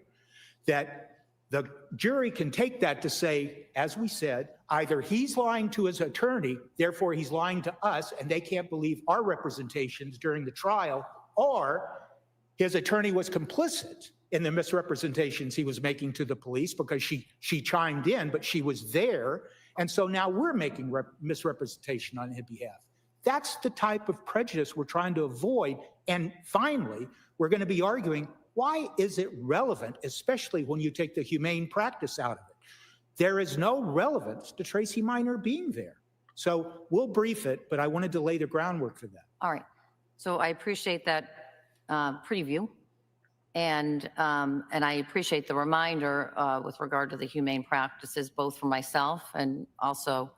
that the jury can take that to say, as we said, either he's lying to his attorney, therefore he's lying to us, and they can't believe our representations during the trial, or his attorney was complicit in the misrepresentations he was making to the police because she chimed in, but she was there, and so now we're making misrepresentation on his behalf. That's the type of prejudice we're trying to avoid, and finally, we're going to be arguing, why is it relevant, especially when you take the humane practice out of it? There is no relevance to Tracy Minor being there. So we'll brief it, but I wanted to lay the groundwork for that. All right. So I appreciate that preview. And I appreciate the reminder with regard to the humane practices, both for myself and also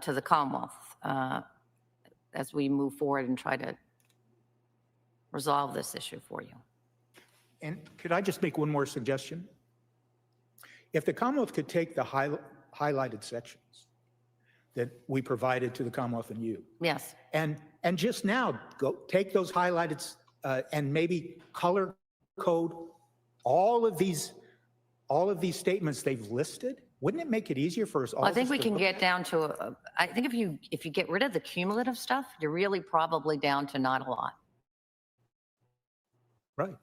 to the Commonwealth as we move forward and try to resolve this issue for you. And could I just make one more suggestion? If the Commonwealth could take the highlighted sections that we provided to the Commonwealth and you. Yes. And just now, go take those highlighted and maybe color code all of these statements they've listed. Wouldn't it make it easier for us all? Well, I think we can get down to, I think if you get rid of the cumulative stuff, you're really probably down to not a lot. Right.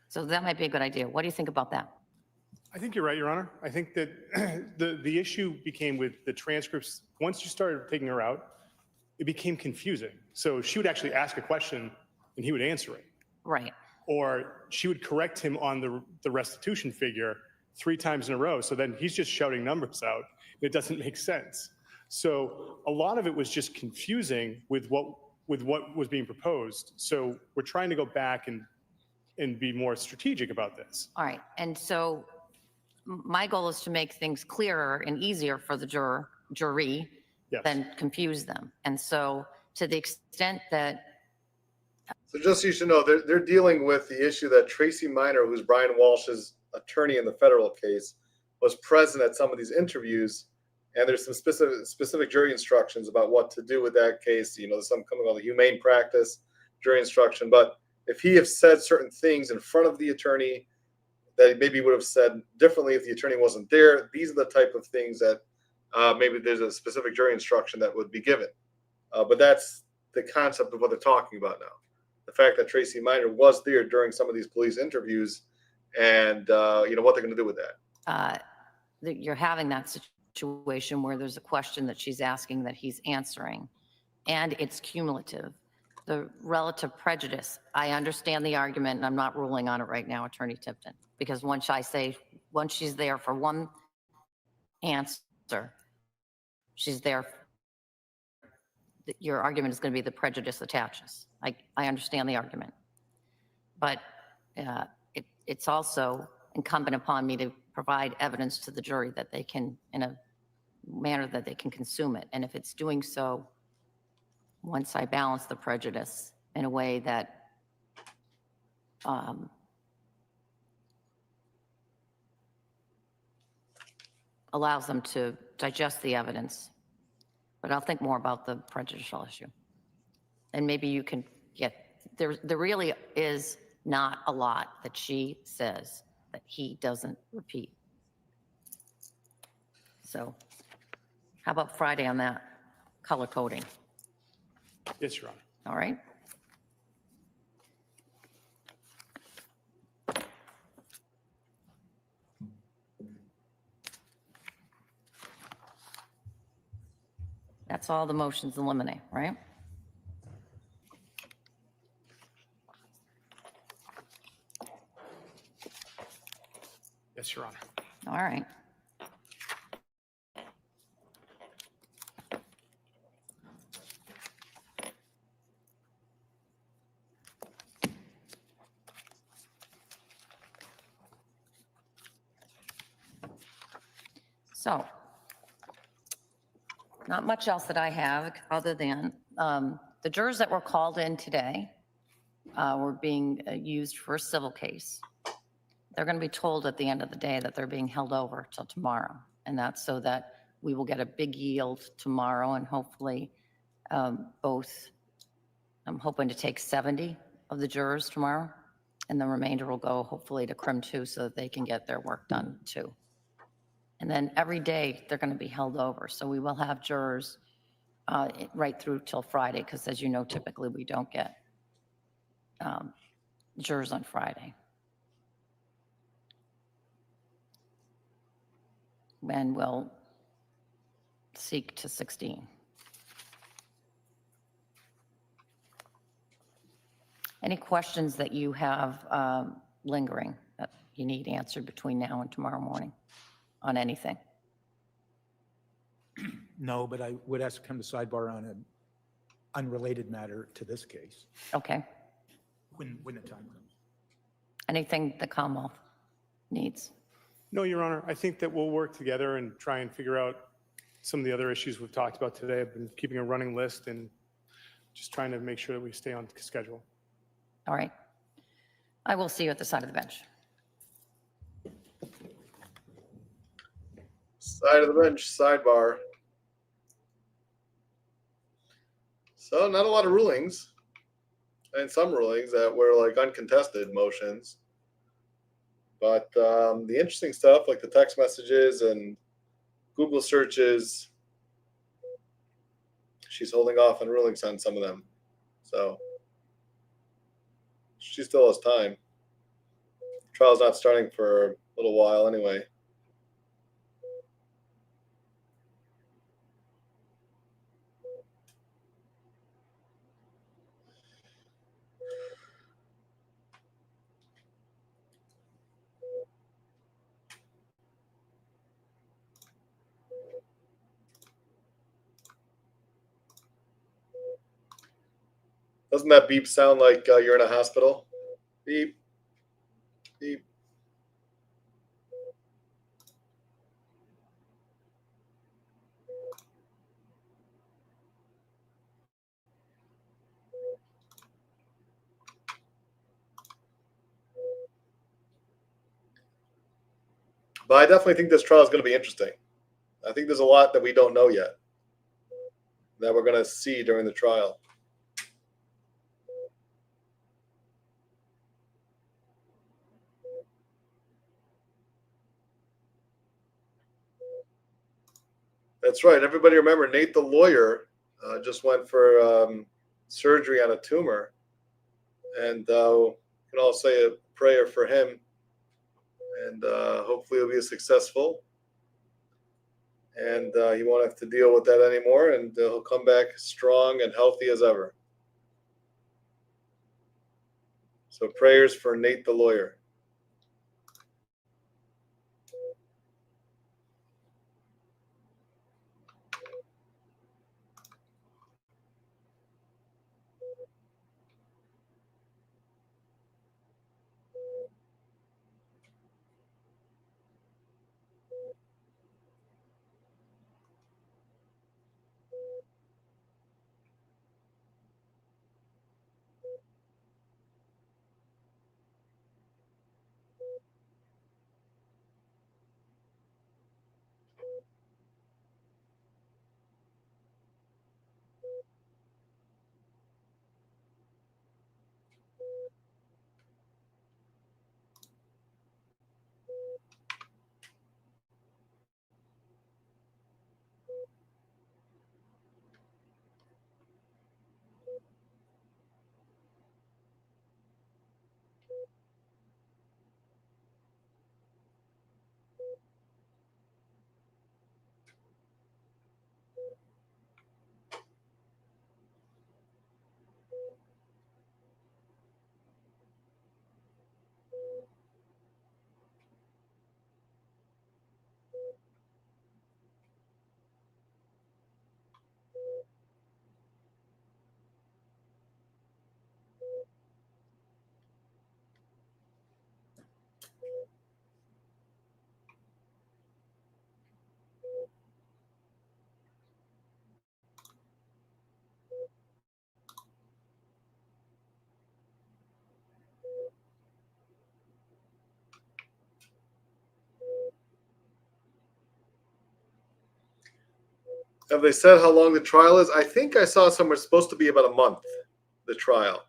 So that might be a good idea. What do you think about that? I think you're right, Your Honor. I think that the issue became with the transcripts. Once you started taking her out, it became confusing. So she would actually ask a question and he would answer it. Right. Or she would correct him on the restitution figure 3 times in a row. So then he's just shouting numbers out. It doesn't make sense. So a lot of it was just confusing with what was being proposed. So we're trying to go back and be more strategic about this. All right. And so my goal is to make things clearer and easier for the jury Yes. than confuse them. And so to the extent that So just so you should know, they're dealing with the issue that Tracy Minor, who's Brian Walsh's attorney in the federal case, was present at some of these interviews, and there's some specific jury instructions about what to do with that case. You know, there's some coming on the humane practice jury instruction, but if he have said certain things in front of the attorney that he maybe would have said differently if the attorney wasn't there, these are the type of things that maybe there's a specific jury instruction that would be given. But that's the concept of what they're talking about now. The fact that Tracy Minor was there during some of these police interviews, and you know what they're going to do with that. you're having that situation where there's a question that she's asking that he's answering, and it's cumulative. The relative prejudice, I understand the argument, and I'm not ruling on it right now, Attorney Tipton, because once she's there for one answer, she's there. Your argument is going to be the prejudice attaches. I understand the argument, but it's also incumbent upon me to provide evidence to the jury that they can, in a manner that they can consume it. And if it's doing so, once I balance the prejudice in a way that allows them to digest the evidence. But I'll think more about the prejudicial issue. And maybe you can get, there really is not a lot that she says that he doesn't repeat. So how about Friday on that color coding? Yes, Your Honor. All right. That's all the motions eliminate, right? Yes, Your Honor. All right. So, not much else that I have other than the jurors that were called in today were being used for a civil case. They're going to be told at the end of the day that they're being held over till tomorrow. And that's so that we will get a big yield tomorrow and hopefully both, I'm hoping to take 70 of the jurors tomorrow and the remainder will go hopefully to Crim 2 so that they can get their work done too. And then every day they're going to be held over. So we will have jurors right through till Friday because as you know, typically we don't get jurors on Friday. And we'll seek to 16. Any questions that you have lingering that you need answered between now and tomorrow morning on anything? No, but I would ask to come to sidebar on an unrelated matter to this case Okay. when the time comes. Anything the Commonwealth needs? No, Your Honor, I think that we'll work together and try and figure out some of the other issues we've talked about today. I've been keeping a running list and just trying to make sure that we stay on schedule. All right. I will see you at the side of the bench. Side of the bench, sidebar. So not a lot of rulings, and some rulings that were like uncontested motions. But the interesting stuff, like the text messages and Google searches, she's holding off on rulings on some of them. So she still has time. Trial's not starting for a little while anyway. Doesn't that beep sound like you're in a hospital? Beep, beep. But I definitely think this trial is going to be interesting. I think there's a lot that we don't know yet that we're going to see during the trial. That's right. Everybody remember Nate the lawyer just went for surgery on a tumor. And we can all say a prayer for him. And hopefully it'll be successful. And he won't have to deal with that anymore. And he'll come back strong and healthy as ever. So prayers for Nate the lawyer. Have they said how long the trial is? I think I saw somewhere it's supposed to be about a month, the trial.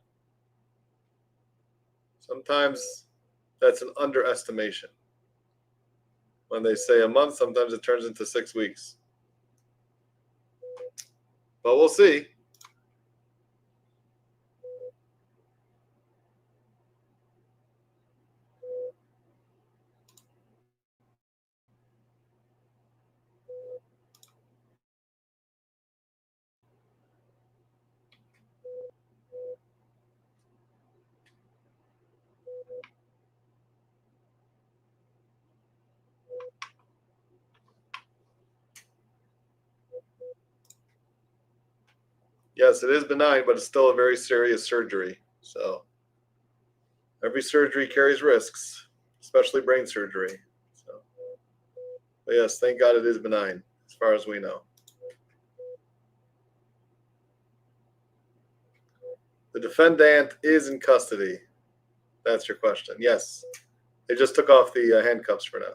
Sometimes that's an underestimation. When they say a month, sometimes it turns into 6 weeks. But we'll see. Yes, it is benign, but it's still a very serious surgery. So every surgery carries risks, especially brain surgery. So, but yes, thank God it is benign, as far as we know. The defendant is in custody. That's your question. Yes, they just took off the handcuffs for now.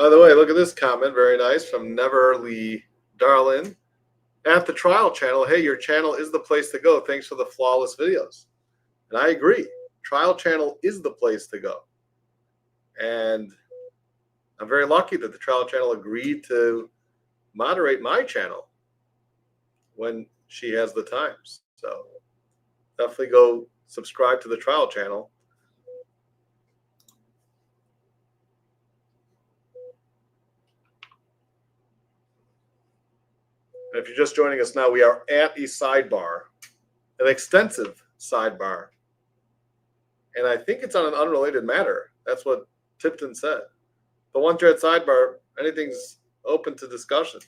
By the way, look at this comment. Very nice from Neverly Darlin. At the Trial channel, hey, your channel is the place to go. Thanks for the flawless videos. And I agree. Trial channel is the place to go. And I'm very lucky that the Trial channel agreed to moderate my channel when she has the time. So definitely go subscribe to the Trial channel. And if you're just joining us now, we are at a sidebar, an extensive sidebar. And I think it's on an unrelated matter. That's what Tipton said. But once you're at sidebar, anything's open to discussion.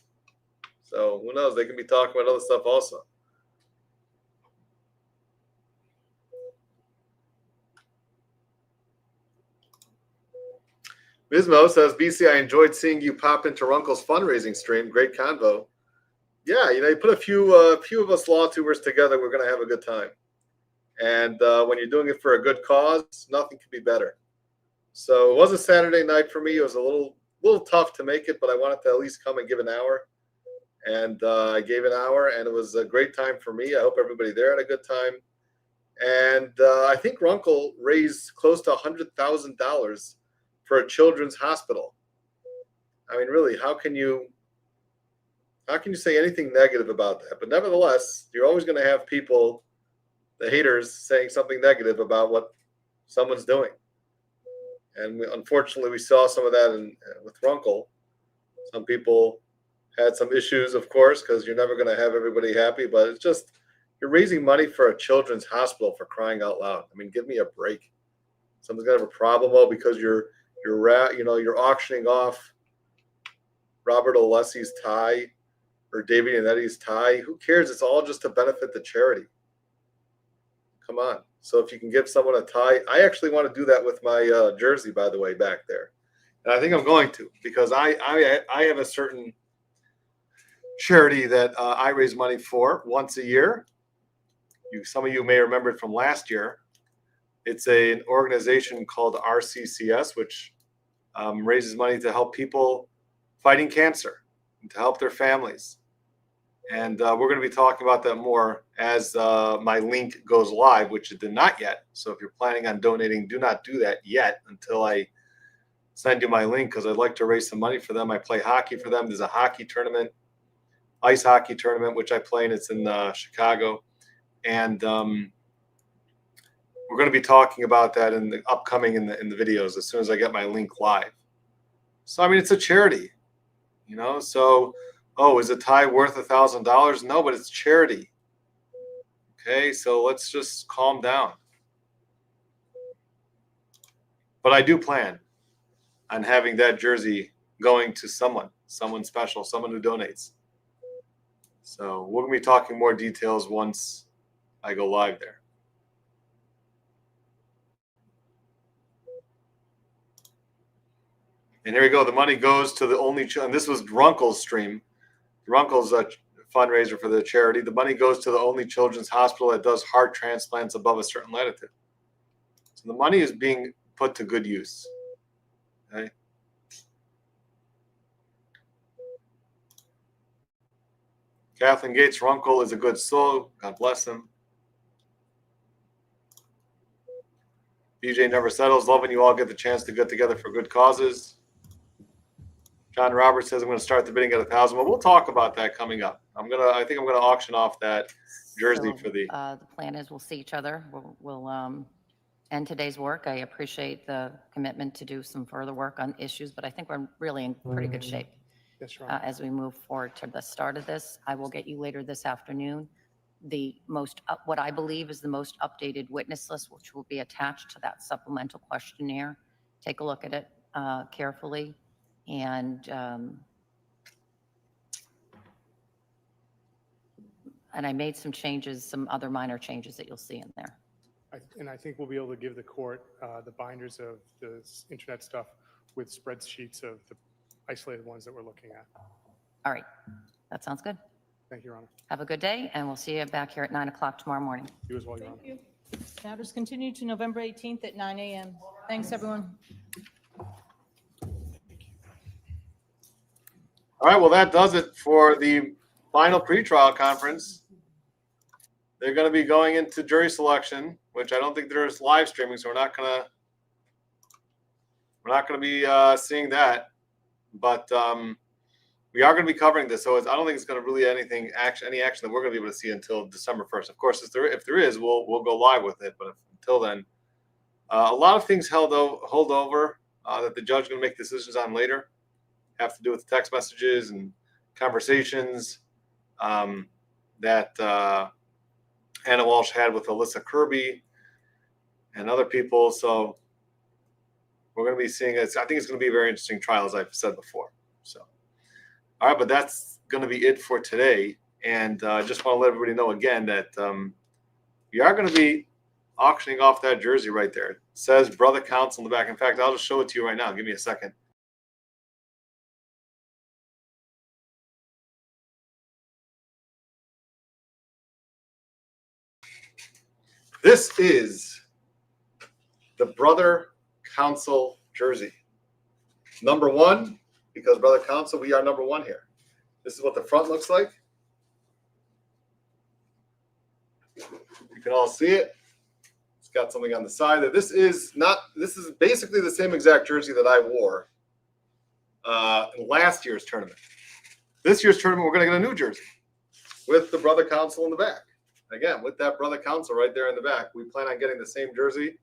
So who knows? They can be talking about other stuff also. Bismo says, BC, I enjoyed seeing you pop into Runkle's fundraising stream. Great convo. Yeah, you put a few of us law tubers together, we're going to have a good time. And when you're doing it for a good cause, nothing could be better. So it was a Saturday night for me. It was a little tough to make it, but I wanted to at least come and give an hour. And I gave an hour, and it was a great time for me. I hope everybody there had a good time. And I think Runkle raised close to $100,000 for a children's hospital. I mean, really, how can you say anything negative about that? But nevertheless, you're always going to have people, the haters, saying something negative about what someone's doing. And unfortunately, we saw some of that with Runkle. Some people had some issues, of course, because you're never going to have everybody happy. But it's just, you're raising money for a children's hospital, for crying out loud. I mean, give me a break. Someone's going to have a problem, because you're auctioning off Robert Alessi's tie or David Yanetti's tie. Who cares? It's all just to benefit the charity. Come on. So if you can give someone a tie, I actually want to do that with my jersey, by the way, back there. And I think I'm going to, because I have a certain charity that I raise money for once a year. Some of you may remember it from last year. It's an organization called RCCS, which raises money to help people fighting cancer and to help their families. And we're going to be talking about that more as my link goes live, which it did not yet. So if you're planning on donating, do not do that yet until I send you my link, because I'd like to raise some money for them. I play hockey for them. There's a hockey tournament, ice hockey tournament, which I play, and it's in Chicago. And we're going to be talking about that in the upcoming in the videos as soon as I get my link live. So, I mean, it's a charity, so, is a tie worth $1,000? No, but it's charity. Okay, so let's just calm down. But I do plan on having that jersey going to someone special, someone who donates. So we're going to be talking more details once I go live there. And here we go. The money goes to the only and this was Runkle's stream. Runkle's a fundraiser for the charity. The money goes to the only children's hospital that does heart transplants above a certain latitude. So the money is being put to good use. Okay. Kathleen Gates, Runkle is a good soul. God bless him. BJ never settles. Loving you all get the chance to get together for good causes. John Roberts says I'm going to start the bidding at 1,000. Well, we'll talk about that coming up. I think I'm going to auction off that jersey for the. The plan is we'll see each other. We'll end today's work. I appreciate the commitment to do some further work on issues, but I think we're really in pretty good shape. Yes, right. As we move forward to the start of this. I will get you later this afternoon what I believe is the most updated witness list, which will be attached to that supplemental questionnaire. Take a look at it carefully, and I made some changes, some other minor changes that you'll see in there. I think we'll be able to give the court the binders of the internet stuff with spreadsheets of the isolated ones that we're looking at. All right, that sounds good. Thank you, Your Honor. Have a good day, and we'll see you back here at 9 o'clock tomorrow morning. You as well, Your Honor. Thank you. Matters continued to November 18th at 9 a.m. Thanks, everyone. All right, well, that does it for the final pretrial conference. They're going to be going into jury selection, which I don't think there's live streaming, so we're not going to be seeing that. But we are going to be covering this, so I don't think it's going to really any action that we're going to be able to see until December 1st. Of course, if there is, we'll go live with it. But until then, a lot of things hold over that the judge is going to make decisions on later. Have to do with text messages and conversations that Anna Walshe had with Alyssa Kirby and other people. So we're going to be seeing it. I think it's going to be a very interesting trial, as I've said before. So, all right, but that's going to be it for today. And I just want to let everybody know again that we are going to be auctioning off that jersey right there. It says Brother Counsel in the back. In fact, I'll just show it to you right now. Give me a second. This is the Brother Counsel jersey. Number 1, because Brother Counsel, we are number 1 here. This is what the front looks like. You can all see it. It's got something on the side. This is basically the same exact jersey that I wore in last year's tournament. This year's tournament, we're going to get a new jersey with the Brother Counsel in the back. Again, with that Brother Counsel right there in the back, we plan on getting the same jersey.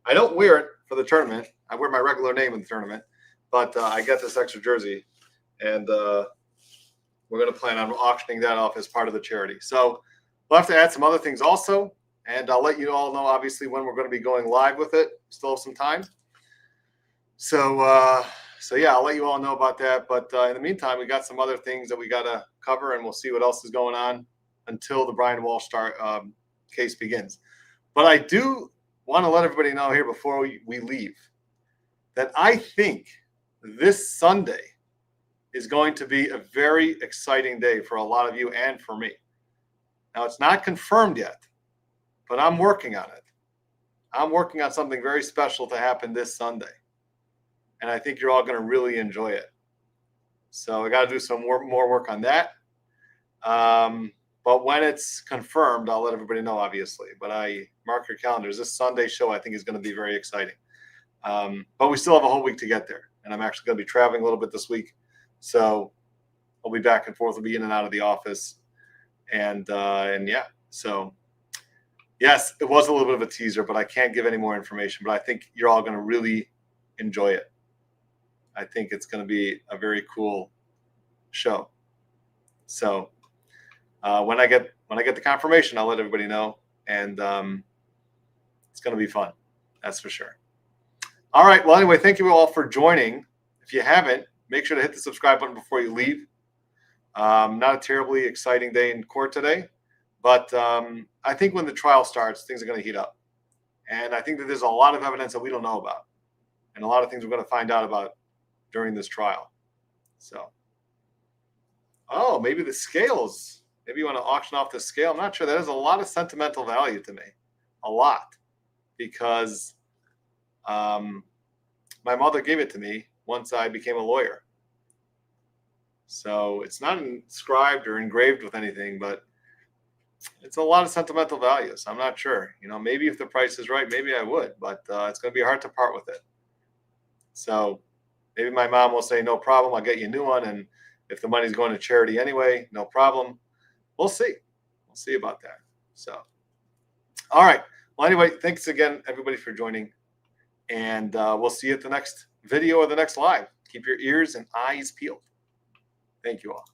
I don't wear it for the tournament. I wear my regular name in the tournament, but I get this extra jersey, and we're going to plan on auctioning that off as part of the charity. So we'll have to add some other things also, and I'll let you all know, obviously, when we're going to be going live with it. Still have some time. So yeah, I'll let you all know about that. But in the meantime, we got some other things that we got to cover, and we'll see what else is going on until the Brian Walshe case begins. But I do want to let everybody know here before we leave that I think this Sunday is going to be a very exciting day for a lot of you and for me. Now, it's not confirmed yet, but I'm working on it. I'm working on something very special to happen this Sunday. And I think you're all going to really enjoy it. So I got to do some more work on that. But when it's confirmed, I'll let everybody know, obviously. But I mark your calendars. This Sunday show, I think, is going to be very exciting. But we still have a whole week to get there. And I'm actually going to be traveling a little bit this week. So I'll be back and forth. I'll be in and out of the office. And yeah. So, yes, it was a little bit of a teaser, but I can't give any more information. But I think you're all going to really enjoy it. I think it's going to be a very cool show. So when I get the confirmation, I'll let everybody know, and it's going to be fun. That's for sure. All right. Well, anyway, thank you all for joining. If you haven't, make sure to hit the subscribe button before you leave. Not a terribly exciting day in court today, but I think when the trial starts, things are going to heat up, and I think that there's a lot of evidence that we don't know about, and a lot of things we're going to find out about during this trial. So, oh, maybe the scales. Maybe you want to auction off the scale. I'm not sure. That has a lot of sentimental value to me. A lot. Because my mother gave it to me once I became a lawyer. So it's not inscribed or engraved with anything, but it's a lot of sentimental value. So I'm not sure. You know, maybe if the price is right, maybe I would. But it's going to be hard to part with it. So maybe my mom will say, no problem, I'll get you a new one. And if the money's going to charity anyway, no problem. We'll see. We'll see about that. So, all right. Well, anyway, thanks again, everybody, for joining. And we'll see you at the next video or the next live. Keep your ears and eyes peeled. Thank you all.